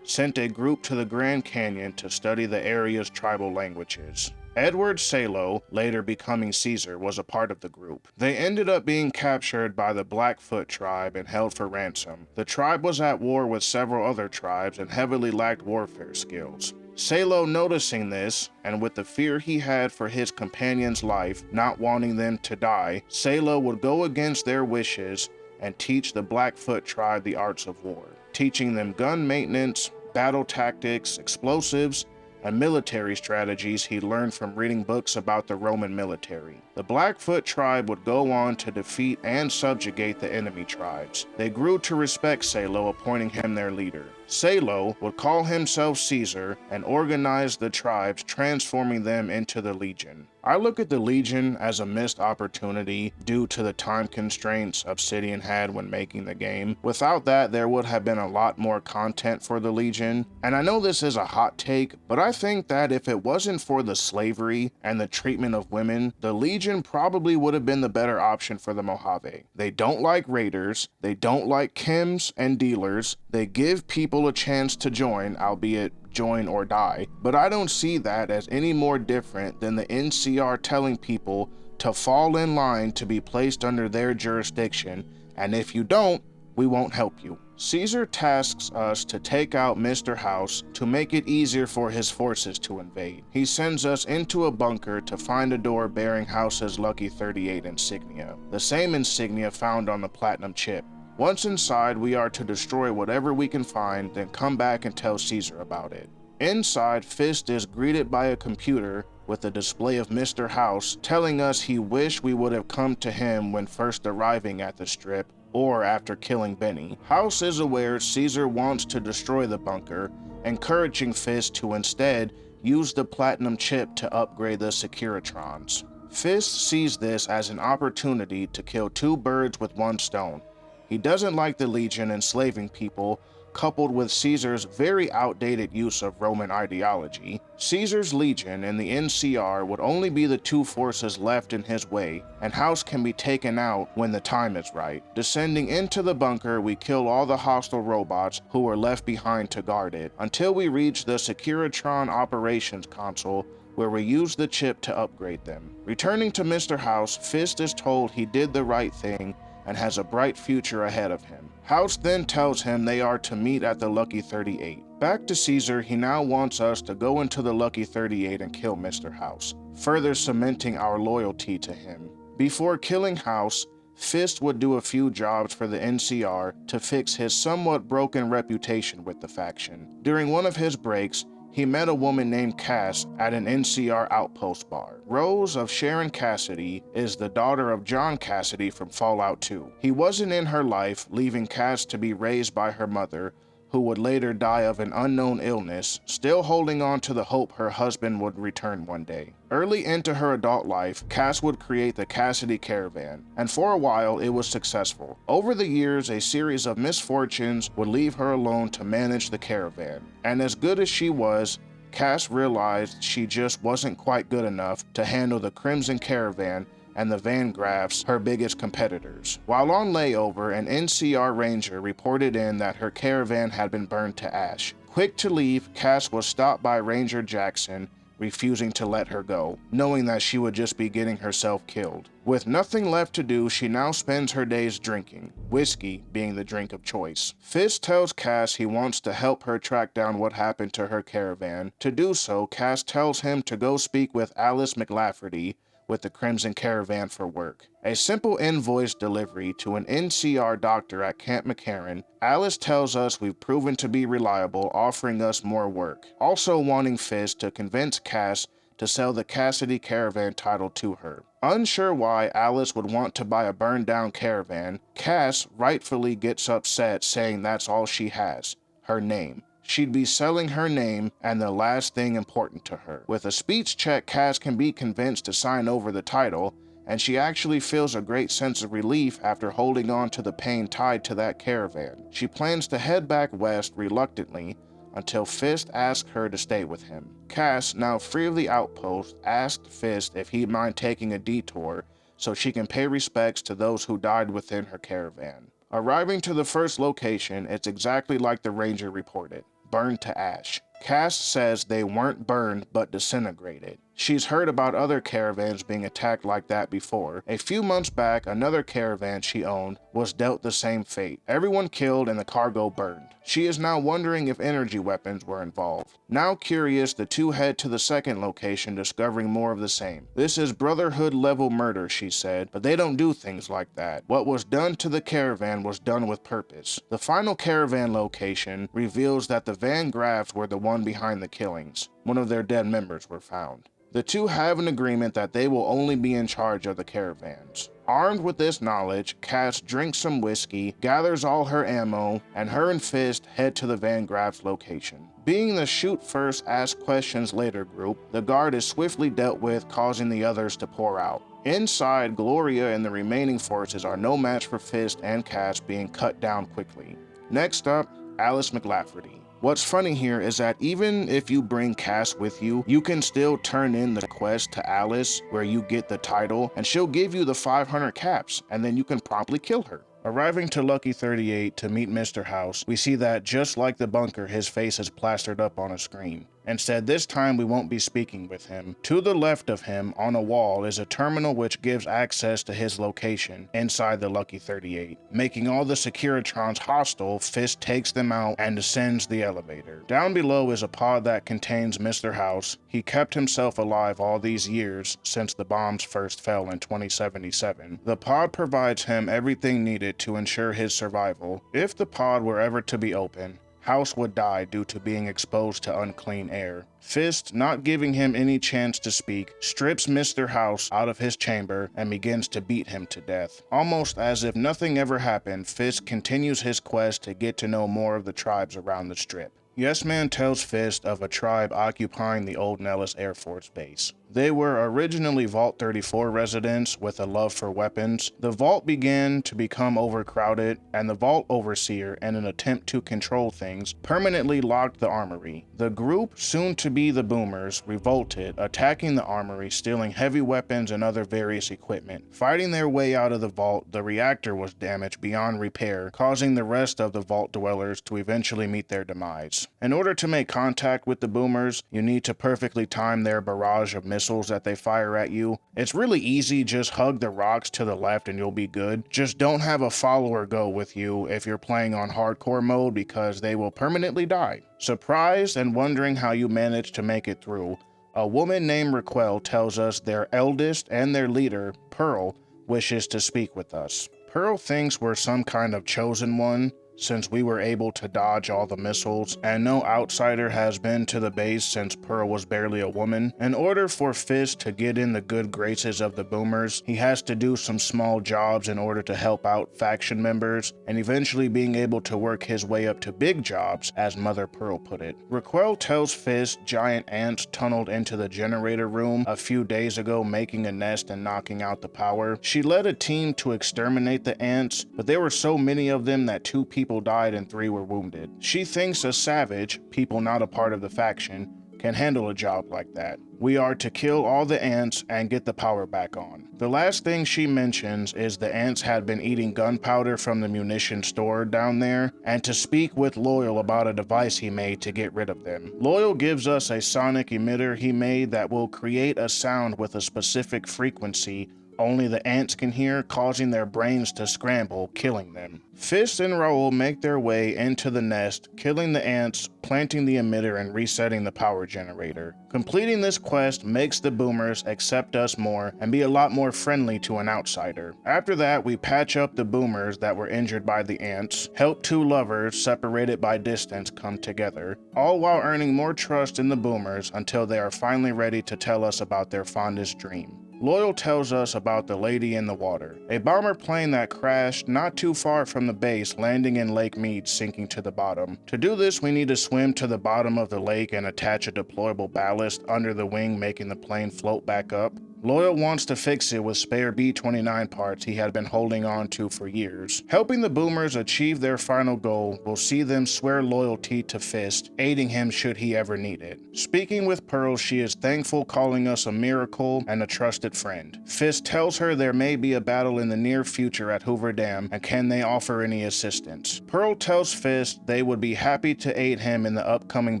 sent a group to the Grand Canyon to study the area's tribal languages. Edward Salo, later becoming Caesar, was a part of the group. They ended up being captured by the Blackfoot tribe and held for ransom. The tribe was at war with several other tribes and heavily lacked warfare skills. Salo, noticing this, and with the fear he had for his companion's life, not wanting them to die, Salo would go against their wishes and teach the Blackfoot tribe the arts of war, teaching them gun maintenance, battle tactics, explosives, and military strategies he learned from reading books about the Roman military. The Blackfoot tribe would go on to defeat and subjugate the enemy tribes. They grew to respect Salo, appointing him their leader. Salo would call himself Caesar and organize the tribes, transforming them into the Legion. I look at the Legion as a missed opportunity due to the time constraints Obsidian had when making the game. Without that, there would have been a lot more content for the Legion. And I know this is a hot take, but I think that if it wasn't for the slavery and the treatment of women, the Legion probably would have been the better option for the Mojave. They don't like raiders, they don't like chems and dealers, they give people a chance to join, albeit join or die, but I don't see that as any more different than the NCR telling people to fall in line to be placed under their jurisdiction, and if you don't, we won't help you. Caesar tasks us to take out Mr. House to make it easier for his forces to invade. He sends us into a bunker to find a door bearing House's Lucky 38 insignia, the same insignia found on the platinum chip. Once inside, we are to destroy whatever we can find, then come back and tell Caesar about it. Inside, Fist is greeted by a computer with a display of Mr. House telling us he wished we would have come to him when first arriving at the strip or after killing Benny. House is aware Caesar wants to destroy the bunker, encouraging Fist to instead used the platinum chip to upgrade the Securitrons. Fist sees this as an opportunity to kill two birds with one stone. He doesn't like the Legion enslaving people, coupled with Caesar's very outdated use of Roman ideology. Caesar's Legion and the NCR would only be the two forces left in his way, and House can be taken out when the time is right. Descending into the bunker, we kill all the hostile robots who were left behind to guard it, until we reach the Securitron operations console, where we use the chip to upgrade them. Returning to Mr. House, Fist is told he did the right thing and has a bright future ahead of him. House then tells him they are to meet at the Lucky 38. Back to Caesar, he now wants us to go into the Lucky 38 and kill Mr. House, further cementing our loyalty to him. Before killing House, Fist would do a few jobs for the NCR to fix his somewhat broken reputation with the faction. During one of his breaks, he met a woman named Cass at an NCR outpost bar. Rose of Sharon Cassidy is the daughter of John Cassidy from Fallout 2. He wasn't in her life, leaving Cass to be raised by her mother, who would later die of an unknown illness, still holding on to the hope her husband would return one day. Early into her adult life, Cass would create the Cassidy Caravan, and for a while it was successful. Over the years, a series of misfortunes would leave her alone to manage the caravan, and as good as she was, Cass realized she just wasn't quite good enough to handle the Crimson Caravan and the Van Graffs, her biggest competitors. While on layover, an NCR ranger reported in that her caravan had been burned to ash. Quick to leave, Cass was stopped by Ranger Jackson, refusing to let her go, knowing that she would just be getting herself killed. With nothing left to do, she now spends her days drinking, whiskey being the drink of choice. Fist tells Cass he wants to help her track down what happened to her caravan. To do so, Cass tells him to go speak with Alice McLafferty with the Crimson Caravan for work. A simple invoice delivery to an NCR doctor at Camp McCarran, Alice tells us we've proven to be reliable, offering us more work, also wanting Fist to convince Cass to sell the Cassidy Caravan title to her. Unsure why Alice would want to buy a burned down caravan, Cass rightfully gets upset, saying that's all she has, her name. She'd be selling her name and the last thing important to her. With a speech check, Cass can be convinced to sign over the title, and she actually feels a great sense of relief after holding on to the pain tied to that caravan. She plans to head back west reluctantly until Fist asks her to stay with him. Cass, now free of the outpost, asked Fist if he'd mind taking a detour so she can pay respects to those who died within her caravan. Arriving to the first location, it's exactly like the ranger reported. Burned to ash. Cass says they weren't burned but disintegrated. She's heard about other caravans being attacked like that before. A few months back, another caravan she owned was dealt the same fate. Everyone killed and the cargo burned. She is now wondering if energy weapons were involved. Now curious, the two head to the second location, discovering more of the same. This is Brotherhood level murder, she said, but they don't do things like that. What was done to the caravan was done with purpose. The final caravan location reveals that the Van Graffs were the one behind the killings. One of their dead members were found. The two have an agreement that they will only be in charge of the caravans. Armed with this knowledge, Cass drinks some whiskey, gathers all her ammo, and her and Fist head to the Van Graff's location. Being the shoot first, ask questions later group, the guard is swiftly dealt with, causing the others to pour out. Inside, Gloria and the remaining forces are no match for Fist and Cass, being cut down quickly. Next up, Alice McLafferty. What's funny here is that even if you bring Cass with you, you can still turn in the quest to Alice where you get the title, and she'll give you the 500 caps, and then you can promptly kill her. Arriving to Lucky 38 to meet Mr. House, we see that just like the bunker, his face is plastered up on a screen. Instead, this time we won't be speaking with him. To the left of him, on a wall, is a terminal which gives access to his location inside the Lucky 38. Making all the Securitrons hostile, Fist takes them out and descends the elevator. Down below is a pod that contains Mr. House. He kept himself alive all these years since the bombs first fell in 2077. The pod provides him everything needed to ensure his survival. If the pod were ever to be open, House would die due to being exposed to unclean air. Fist, not giving him any chance to speak, strips Mr. House out of his chamber and begins to beat him to death. Almost as if nothing ever happened, Fist continues his quest to get to know more of the tribes around the strip. Yes Man tells Fist of a tribe occupying the Old Nellis Air Force Base. They were originally Vault 34 residents with a love for weapons. The vault began to become overcrowded, and the vault overseer, in an attempt to control things, permanently locked the armory. The group, soon to be the Boomers, revolted, attacking the armory, stealing heavy weapons and other various equipment. Fighting their way out of the vault, the reactor was damaged beyond repair, causing the rest of the vault dwellers to eventually meet their demise. In order to make contact with the Boomers, you need to perfectly time their barrage of missiles that they fire at you. It's really easy, just hug the rocks to the left and you'll be good. Just don't have a follower go with you if you're playing on hardcore mode, because they will permanently die. Surprised and wondering how you managed to make it through, a woman named Raquel tells us their eldest and their leader, Pearl, wishes to speak with us. Pearl thinks we're some kind of chosen one, since we were able to dodge all the missiles, and no outsider has been to the base since Pearl was barely a woman. In order for Fist to get in the good graces of the Boomers, he has to do some small jobs in order to help out faction members, and eventually being able to work his way up to big jobs, as Mother Pearl put it. Raquel tells Fist giant ants tunneled into the generator room a few days ago, making a nest and knocking out the power. She led a team to exterminate the ants, but there were so many of them that 2 people died and 3 were wounded. She thinks a savage, people not a part of the faction, can handle a job like that. We are to kill all the ants and get the power back on. The last thing she mentions is the ants had been eating gunpowder from the munition store down there, and to speak with Loyal about a device he made to get rid of them. Loyal gives us a sonic emitter he made that will create a sound with a specific frequency only the ants can hear, causing their brains to scramble, killing them. Fist and Raul make their way into the nest, killing the ants, planting the emitter, and resetting the power generator. Completing this quest makes the Boomers accept us more and be a lot more friendly to an outsider. After that, we patch up the Boomers that were injured by the ants, help 2 lovers separated by distance come together, all while earning more trust in the Boomers until they are finally ready to tell us about their fondest dream. Loyal tells us about the Lady in the Water, a bomber plane that crashed not too far from the base, landing in Lake Mead, sinking to the bottom. To do this, we need to swim to the bottom of the lake and attach a deployable ballast under the wing, making the plane float back up. Loyal wants to fix it with spare B-29 parts he had been holding on to for years. Helping the Boomers achieve their final goal will see them swear loyalty to Fist, aiding him should he ever need it. Speaking with Pearl, she is thankful, calling us a miracle and a trusted friend. Fist tells her there may be a battle in the near future at Hoover Dam, and can they offer any assistance. Pearl tells Fist they would be happy to aid him in the upcoming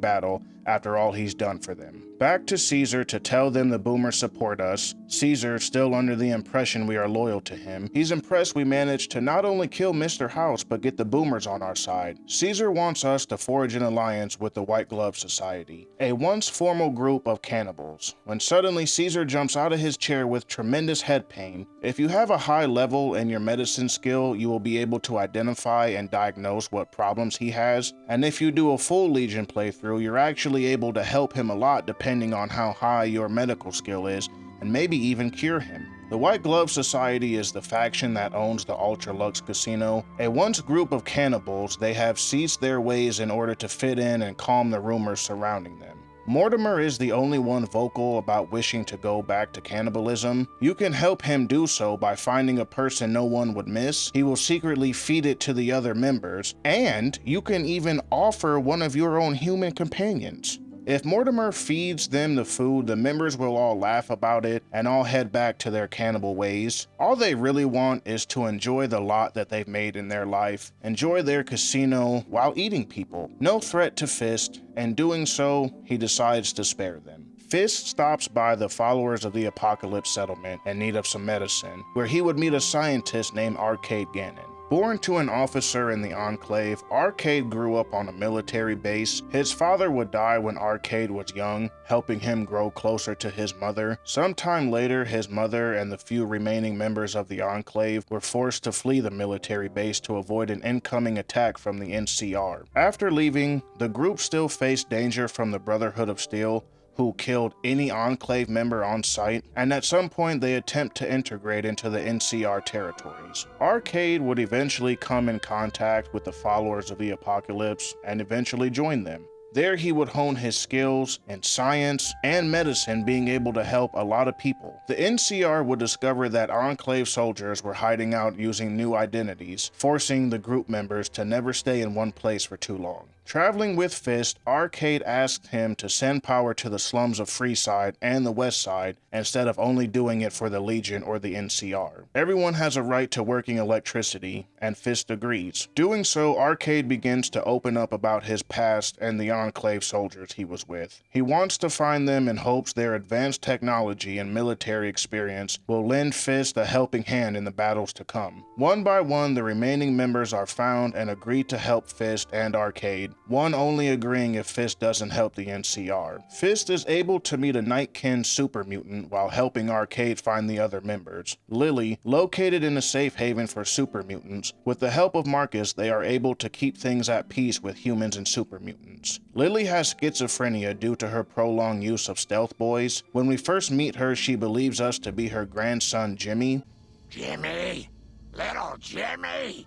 battle after all he's done for them. Back to Caesar to tell them the Boomers support us. Caesar, still under the impression we are loyal to him, he's impressed we managed to not only kill Mr. House but get the Boomers on our side. Caesar wants us to forge an alliance with the White Glove Society, a once formal group of cannibals, when suddenly Caesar jumps out of his chair with tremendous head pain. If you have a high level in your medicine skill, you will be able to identify and diagnose what problems he has, and if you do a full Legion playthrough, you're actually able to help him a lot depending on how high your medical skill is, and maybe even cure him. The White Glove Society is the faction that owns the Ultra Lux Casino. A once group of cannibals, they have ceased their ways in order to fit in and calm the rumors surrounding them. Mortimer is the only one vocal about wishing to go back to cannibalism. You can help him do so by finding a person no one would miss. He will secretly feed it to the other members, and you can even offer one of your own human companions. If Mortimer feeds them the food, the members will all laugh about it and all head back to their cannibal ways. All they really want is to enjoy the lot that they've made in their life, enjoy their casino while eating people. No threat to Fist, and doing so, he decides to spare them. Fist stops by the Followers of the Apocalypse settlement in need of some medicine, where he would meet a scientist named Arcade Gannon. Born to an officer in the Enclave, Arcade grew up on a military base. His father would die when Arcade was young, helping him grow closer to his mother. Sometime later, his mother and the few remaining members of the Enclave were forced to flee the military base to avoid an incoming attack from the NCR. After leaving, the group still faced danger from the Brotherhood of Steel, who killed any Enclave member on sight, and at some point they attempt to integrate into the NCR territories. Arcade would eventually come in contact with the Followers of the Apocalypse and eventually join them. There he would hone his skills in science and medicine, being able to help a lot of people. The NCR would discover that Enclave soldiers were hiding out using new identities, forcing the group members to never stay in one place for too long. Traveling with Fist, Arcade asked him to send power to the slums of Freeside and the West Side instead of only doing it for the Legion or the NCR. Everyone has a right to working electricity, and Fist agrees. Doing so, Arcade begins to open up about his past and the Enclave soldiers he was with. He wants to find them in hopes their advanced technology and military experience will lend Fist a helping hand in the battles to come. One by one, the remaining members are found and agree to help Fist and Arcade, one only agreeing if Fist doesn't help the NCR. Fist is able to meet a Nightkin super mutant while helping Arcade find the other members. Lily, located in a safe haven for super mutants, with the help of Marcus, they are able to keep things at peace with humans and super mutants. Lily has schizophrenia due to her prolonged use of stealth boys. When we first meet her, she believes us to be her grandson Jimmy. Jimmy? Little Jimmy?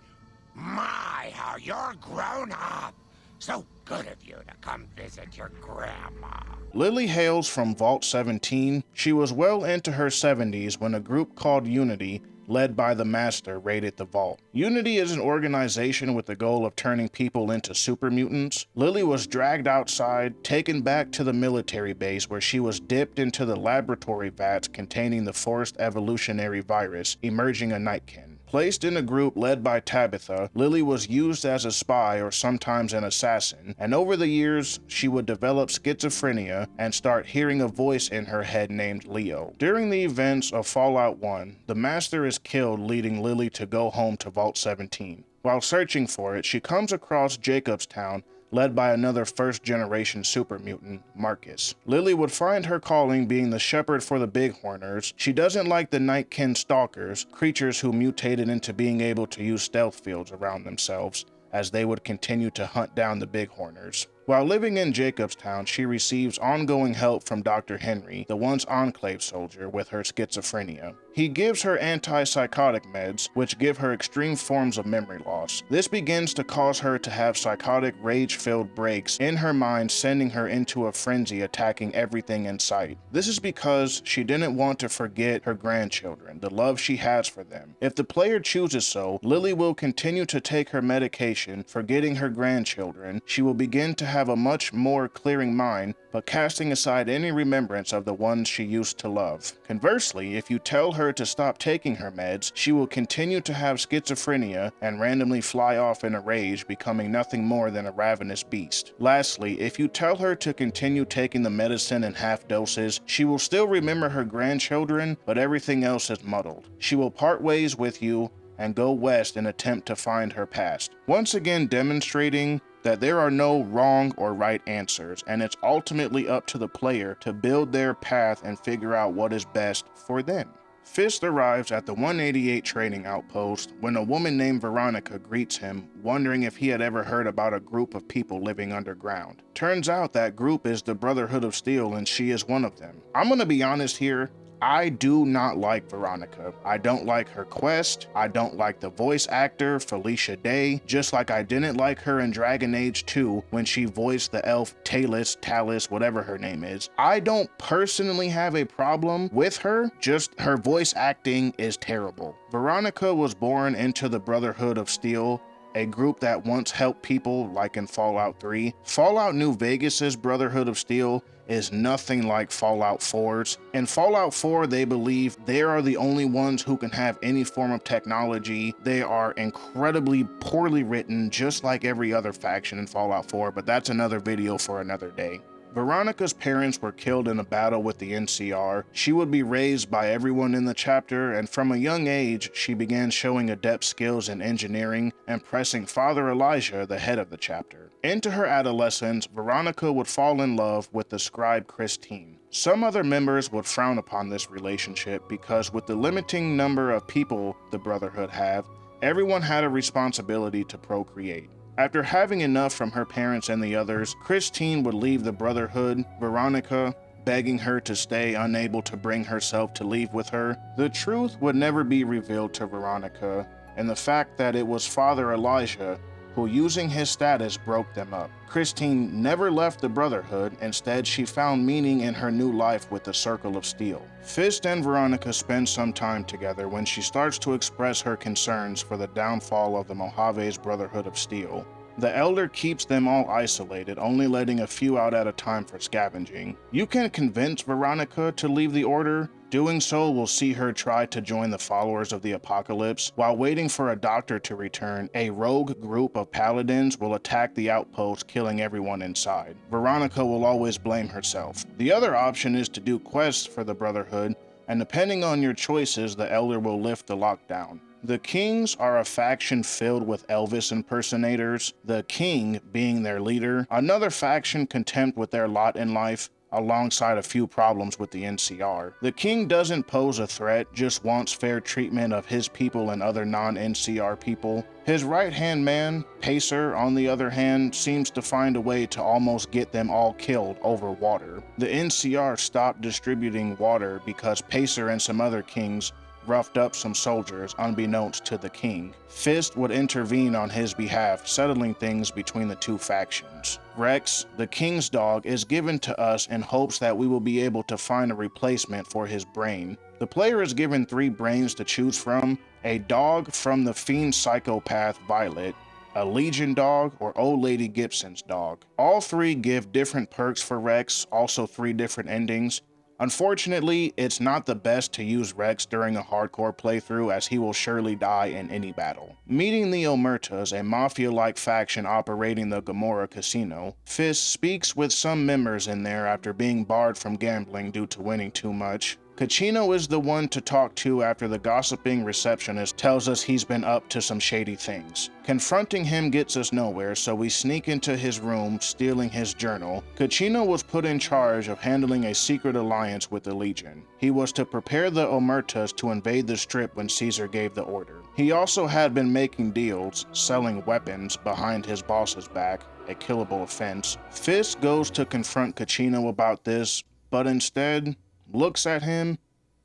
My, how you're grown up. So good of you to come visit your grandma. Lily hails from Vault 17. She was well into her 70s when a group called Unity, led by the Master, raided the vault. Unity is an organization with the goal of turning people into super mutants. Lily was dragged outside, taken back to the military base where she was dipped into the laboratory vats containing the forced evolutionary virus, emerging a Nightkin. Placed in a group led by Tabitha, Lily was used as a spy or sometimes an assassin, and over the years, she would develop schizophrenia and start hearing a voice in her head named Leo. During the events of Fallout 1, the Master is killed, leading Lily to go home to Vault 17. While searching for it, she comes across Jacobstown, led by another first-generation super mutant, Marcus. Lily would find her calling being the shepherd for the Bighorners. She doesn't like the Nightkin Stalkers, creatures who mutated into being able to use stealth fields around themselves, as they would continue to hunt down the Bighorners. While living in Jacobstown, she receives ongoing help from Dr. Henry, the once Enclave soldier, with her schizophrenia. He gives her antipsychotic meds, which give her extreme forms of memory loss. This begins to cause her to have psychotic, rage-filled breaks in her mind, sending her into a frenzy, attacking everything in sight. This is because she didn't want to forget her grandchildren, the love she has for them. If the player chooses so, Lily will continue to take her medication, forgetting her grandchildren. She will begin to have a much more clearing mind, but casting aside any remembrance of the ones she used to love. Conversely, if you tell her to stop taking her meds, she will continue to have schizophrenia and randomly fly off in a rage, becoming nothing more than a ravenous beast. Lastly, if you tell her to continue taking the medicine in half doses, she will still remember her grandchildren, but everything else is muddled. She will part ways with you and go west in attempt to find her past, once again demonstrating that there are no wrong or right answers, and it's ultimately up to the player to build their path and figure out what is best for them. Fist arrives at the 188 trading outpost when a woman named Veronica greets him, wondering if he had ever heard about a group of people living underground. Turns out that group is the Brotherhood of Steel, and she is one of them. I'm gonna be honest here, I do not like Veronica. I don't like her quest. I don't like the voice actor, Felicia Day, just like I didn't like her in Dragon Age 2 when she voiced the elf Talis, whatever her name is. I don't personally have a problem with her, just her voice acting is terrible. Veronica was born into the Brotherhood of Steel, a group that once helped people like in Fallout 3. Fallout New Vegas's Brotherhood of Steel is nothing like Fallout 4's. In Fallout 4, they believe they are the only ones who can have any form of technology. They are incredibly poorly written, just like every other faction in Fallout 4, but that's another video for another day. Veronica's parents were killed in a battle with the NCR. She would be raised by everyone in the chapter, and from a young age, she began showing adept skills in engineering, impressing Father Elijah, the head of the chapter. Into her adolescence, Veronica would fall in love with the scribe Christine. Some other members would frown upon this relationship because with the limiting number of people the Brotherhood have, everyone had a responsibility to procreate. After having enough from her parents and the others, Christine would leave the Brotherhood, Veronica begging her to stay, unable to bring herself to leave with her. The truth would never be revealed to Veronica, and the fact that it was Father Elijah who using his status broke them up. Christine never left the Brotherhood, instead she found meaning in her new life with the Circle of Steel. Fist and Veronica spend some time together when she starts to express her concerns for the downfall of the Mojave's Brotherhood of Steel. The Elder keeps them all isolated, only letting a few out at a time for scavenging. You can convince Veronica to leave the Order. Doing so will see her try to join the followers of the Apocalypse. While waiting for a doctor to return, a rogue group of paladins will attack the outpost, killing everyone inside. Veronica will always blame herself. The other option is to do quests for the Brotherhood, and depending on your choices, the Elder will lift the lockdown. The Kings are a faction filled with Elvis impersonators, the King being their leader, another faction content with their lot in life, alongside a few problems with the NCR. The King doesn't pose a threat, just wants fair treatment of his people and other non-NCR people. His right-hand man, Pacer, on the other hand, seems to find a way to almost get them all killed over water. The NCR stopped distributing water because Pacer and some other Kings roughed up some soldiers unbeknownst to the King. Fist would intervene on his behalf, settling things between the two factions. Rex, the King's dog, is given to us in hopes that we will be able to find a replacement for his brain. The player is given 3 brains to choose from: a dog from the fiend psychopath Violet, a Legion dog, or Old Lady Gibson's dog. All 3 give different perks for Rex, also 3 different endings. Unfortunately, it's not the best to use Rex during a hardcore playthrough, as he will surely die in any battle. Meeting the Omertas, a mafia-like faction operating the Gomorrah Casino, Fist speaks with some members in there after being barred from gambling due to winning too much. Cachino is the one to talk to after the gossiping receptionist tells us he's been up to some shady things. Confronting him gets us nowhere, so we sneak into his room, stealing his journal. Cachino was put in charge of handling a secret alliance with the Legion. He was to prepare the Omertas to invade the Strip when Caesar gave the order. He also had been making deals, selling weapons, behind his boss's back, a killable offense. Fist goes to confront Cachino about this, but instead looks at him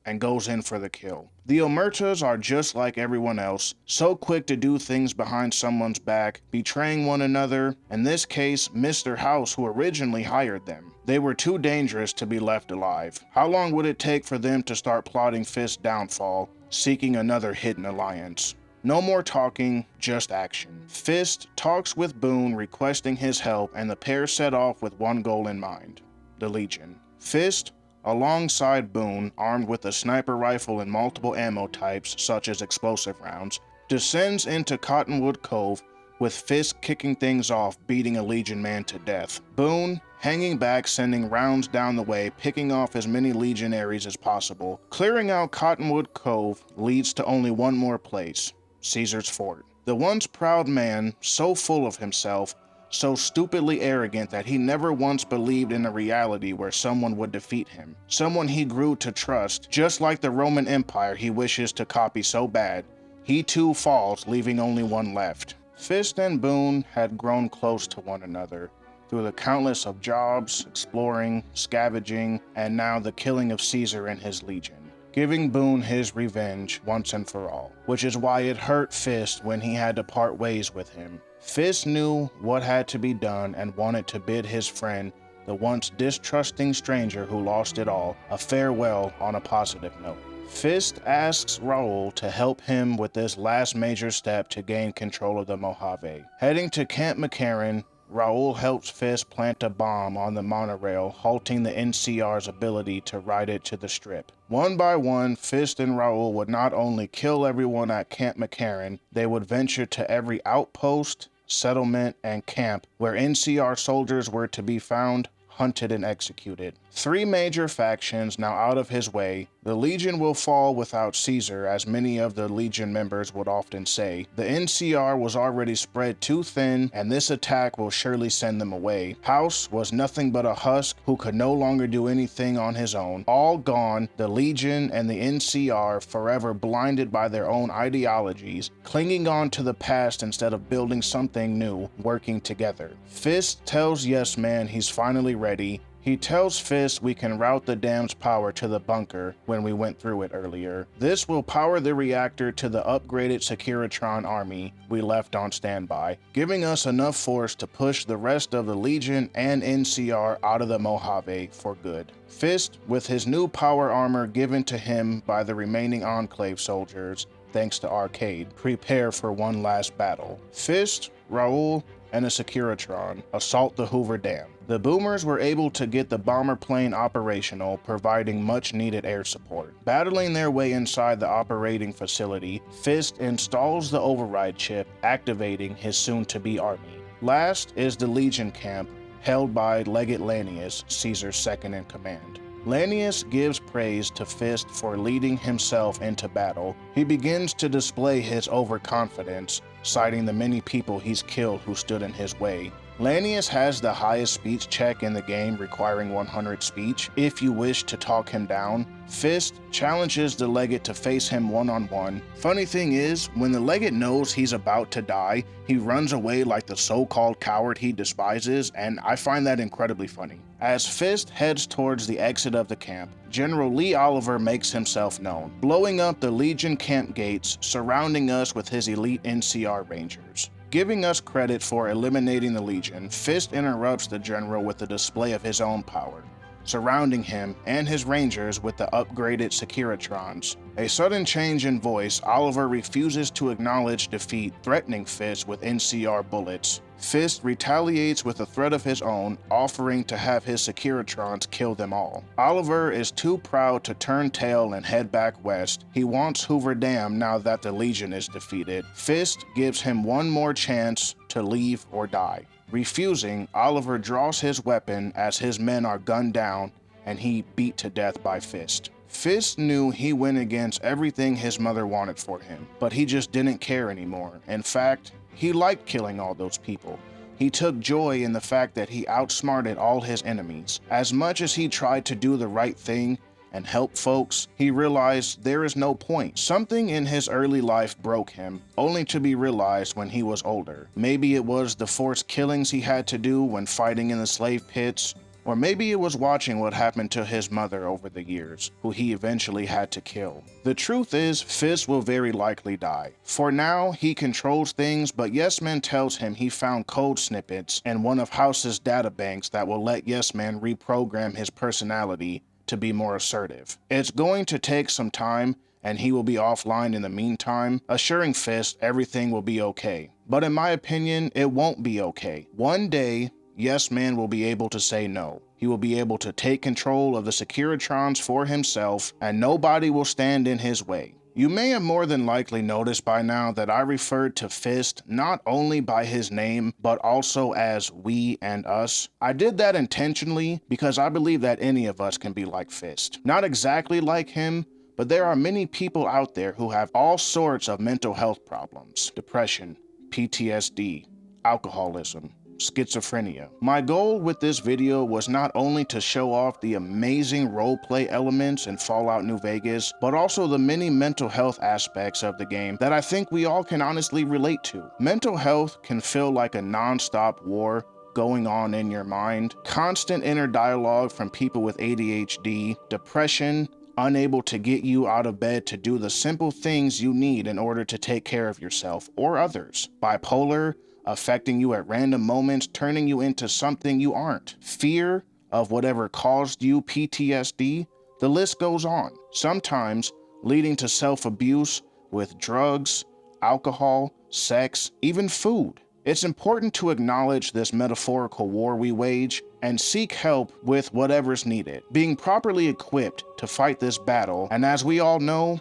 and goes in for the kill. The Omertas are just like everyone else, so quick to do things behind someone's back, betraying one another, in this case, Mr. House, who originally hired them. They were too dangerous to be left alive. How long would it take for them to start plotting Fist's downfall, seeking another hidden alliance? No more talking, just action. Fist talks with Boone, requesting his help, and the pair set off with one goal in mind: the Legion. Fist, alongside Boone, armed with a sniper rifle and multiple ammo types such as explosive rounds, descends into Cottonwood Cove, with Fist kicking things off, beating a Legion man to death. Boone, hanging back, sending rounds down the way, picking off as many legionaries as possible. Clearing out Cottonwood Cove leads to only one more place: Caesar's Fort. The once proud man, so full of himself, so stupidly arrogant that he never once believed in a reality where someone would defeat him. Someone he grew to trust, just like the Roman Empire he wishes to copy so bad. He too falls, leaving only one left. Fist and Boone had grown close to one another through the countless of jobs, exploring, scavenging, and now the killing of Caesar and his Legion, giving Boone his revenge once and for all, which is why it hurt Fist when he had to part ways with him. Fist knew what had to be done and wanted to bid his friend, the once distrusting stranger who lost it all, a farewell on a positive note. Fist asks Raul to help him with this last major step to gain control of the Mojave. Heading to Camp McCarran, Raul helps Fist plant a bomb on the monorail, halting the NCR's ability to ride it to the Strip. One by one, Fist and Raul would not only kill everyone at Camp McCarran, they would venture to every outpost, settlement, and camp where NCR soldiers were to be found, hunted, and executed. 3 major factions now out of his way. The Legion will fall without Caesar, as many of the Legion members would often say. The NCR was already spread too thin, and this attack will surely send them away. House was nothing but a husk who could no longer do anything on his own. All gone, the Legion and the NCR forever blinded by their own ideologies, clinging on to the past instead of building something new, working together. Fist tells Yes Man he's finally ready. He tells Fist we can route the dam's power to the bunker when we went through it earlier. This will power the reactor to the upgraded Securitron army we left on standby, giving us enough force to push the rest of the Legion and NCR out of the Mojave for good. Fist, with his new power armor given to him by the remaining Enclave soldiers, thanks to Arcade, prepare for one last battle. Fist, Raul, and a Securitron assault the Hoover Dam. The boomers were able to get the bomber plane operational, providing much needed air support. Battling their way inside the operating facility, Fist installs the override chip, activating his soon-to-be army. Last is the Legion camp, held by Legate Lanius, Caesar's second-in-command. Lanius gives praise to Fist for leading himself into battle. He begins to display his overconfidence, citing the many people he's killed who stood in his way. Lanius has the highest speech check in the game, requiring 100 speech. If you wish to talk him down, Fist challenges the Legate to face him one-on-one. Funny thing is, when the Legate knows he's about to die, he runs away like the so-called coward he despises, and I find that incredibly funny. As Fist heads towards the exit of the camp, General Lee Oliver makes himself known, blowing up the Legion camp gates, surrounding us with his elite NCR Rangers. Giving us credit for eliminating the Legion, Fist interrupts the general with a display of his own power, surrounding him and his Rangers with the upgraded Securitrons. A sudden change in voice, Oliver refuses to acknowledge defeat, threatening Fist with NCR bullets. Fist retaliates with a threat of his own, offering to have his Securitrons kill them all. Oliver is too proud to turn tail and head back west. He wants Hoover Dam now that the Legion is defeated. Fist gives him one more chance to leave or die. Refusing, Oliver draws his weapon as his men are gunned down and he beat to death by Fist. Fist knew he went against everything his mother wanted for him, but he just didn't care anymore. In fact, he liked killing all those people. He took joy in the fact that he outsmarted all his enemies. As much as he tried to do the right thing and help folks, he realized there is no point. Something in his early life broke him, only to be realized when he was older. Maybe it was the forced killings he had to do when fighting in the slave pits, or maybe it was watching what happened to his mother over the years, who he eventually had to kill. The truth is, Fist will very likely die. For now, he controls things, but Yes Man tells him he found code snippets in one of House's databanks that will let Yes Man reprogram his personality to be more assertive. It's going to take some time, and he will be offline in the meantime, assuring Fist everything will be okay. But in my opinion, it won't be okay. One day, Yes Man will be able to say no. He will be able to take control of the Securitrons for himself, and nobody will stand in his way. You may have more than likely noticed by now that I referred to Fist not only by his name, but also as we and us. I did that intentionally because I believe that any of us can be like Fist. Not exactly like him, but there are many people out there who have all sorts of mental health problems: depression, PTSD, alcoholism, schizophrenia. My goal with this video was not only to show off the amazing roleplay elements in Fallout New Vegas, but also the many mental health aspects of the game that I think we all can honestly relate to. Mental health can feel like a non-stop war going on in your mind, constant inner dialogue from people with ADHD, depression, unable to get you out of bed to do the simple things you need in order to take care of yourself or others, bipolar, affecting you at random moments, turning you into something you aren't, fear of whatever caused you PTSD, the list goes on, sometimes leading to self-abuse with drugs, alcohol, sex, even food. It's important to acknowledge this metaphorical war we wage and seek help with whatever's needed, being properly equipped to fight this battle, and as we all know,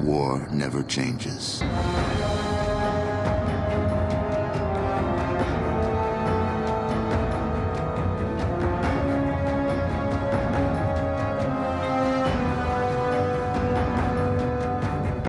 War never changes.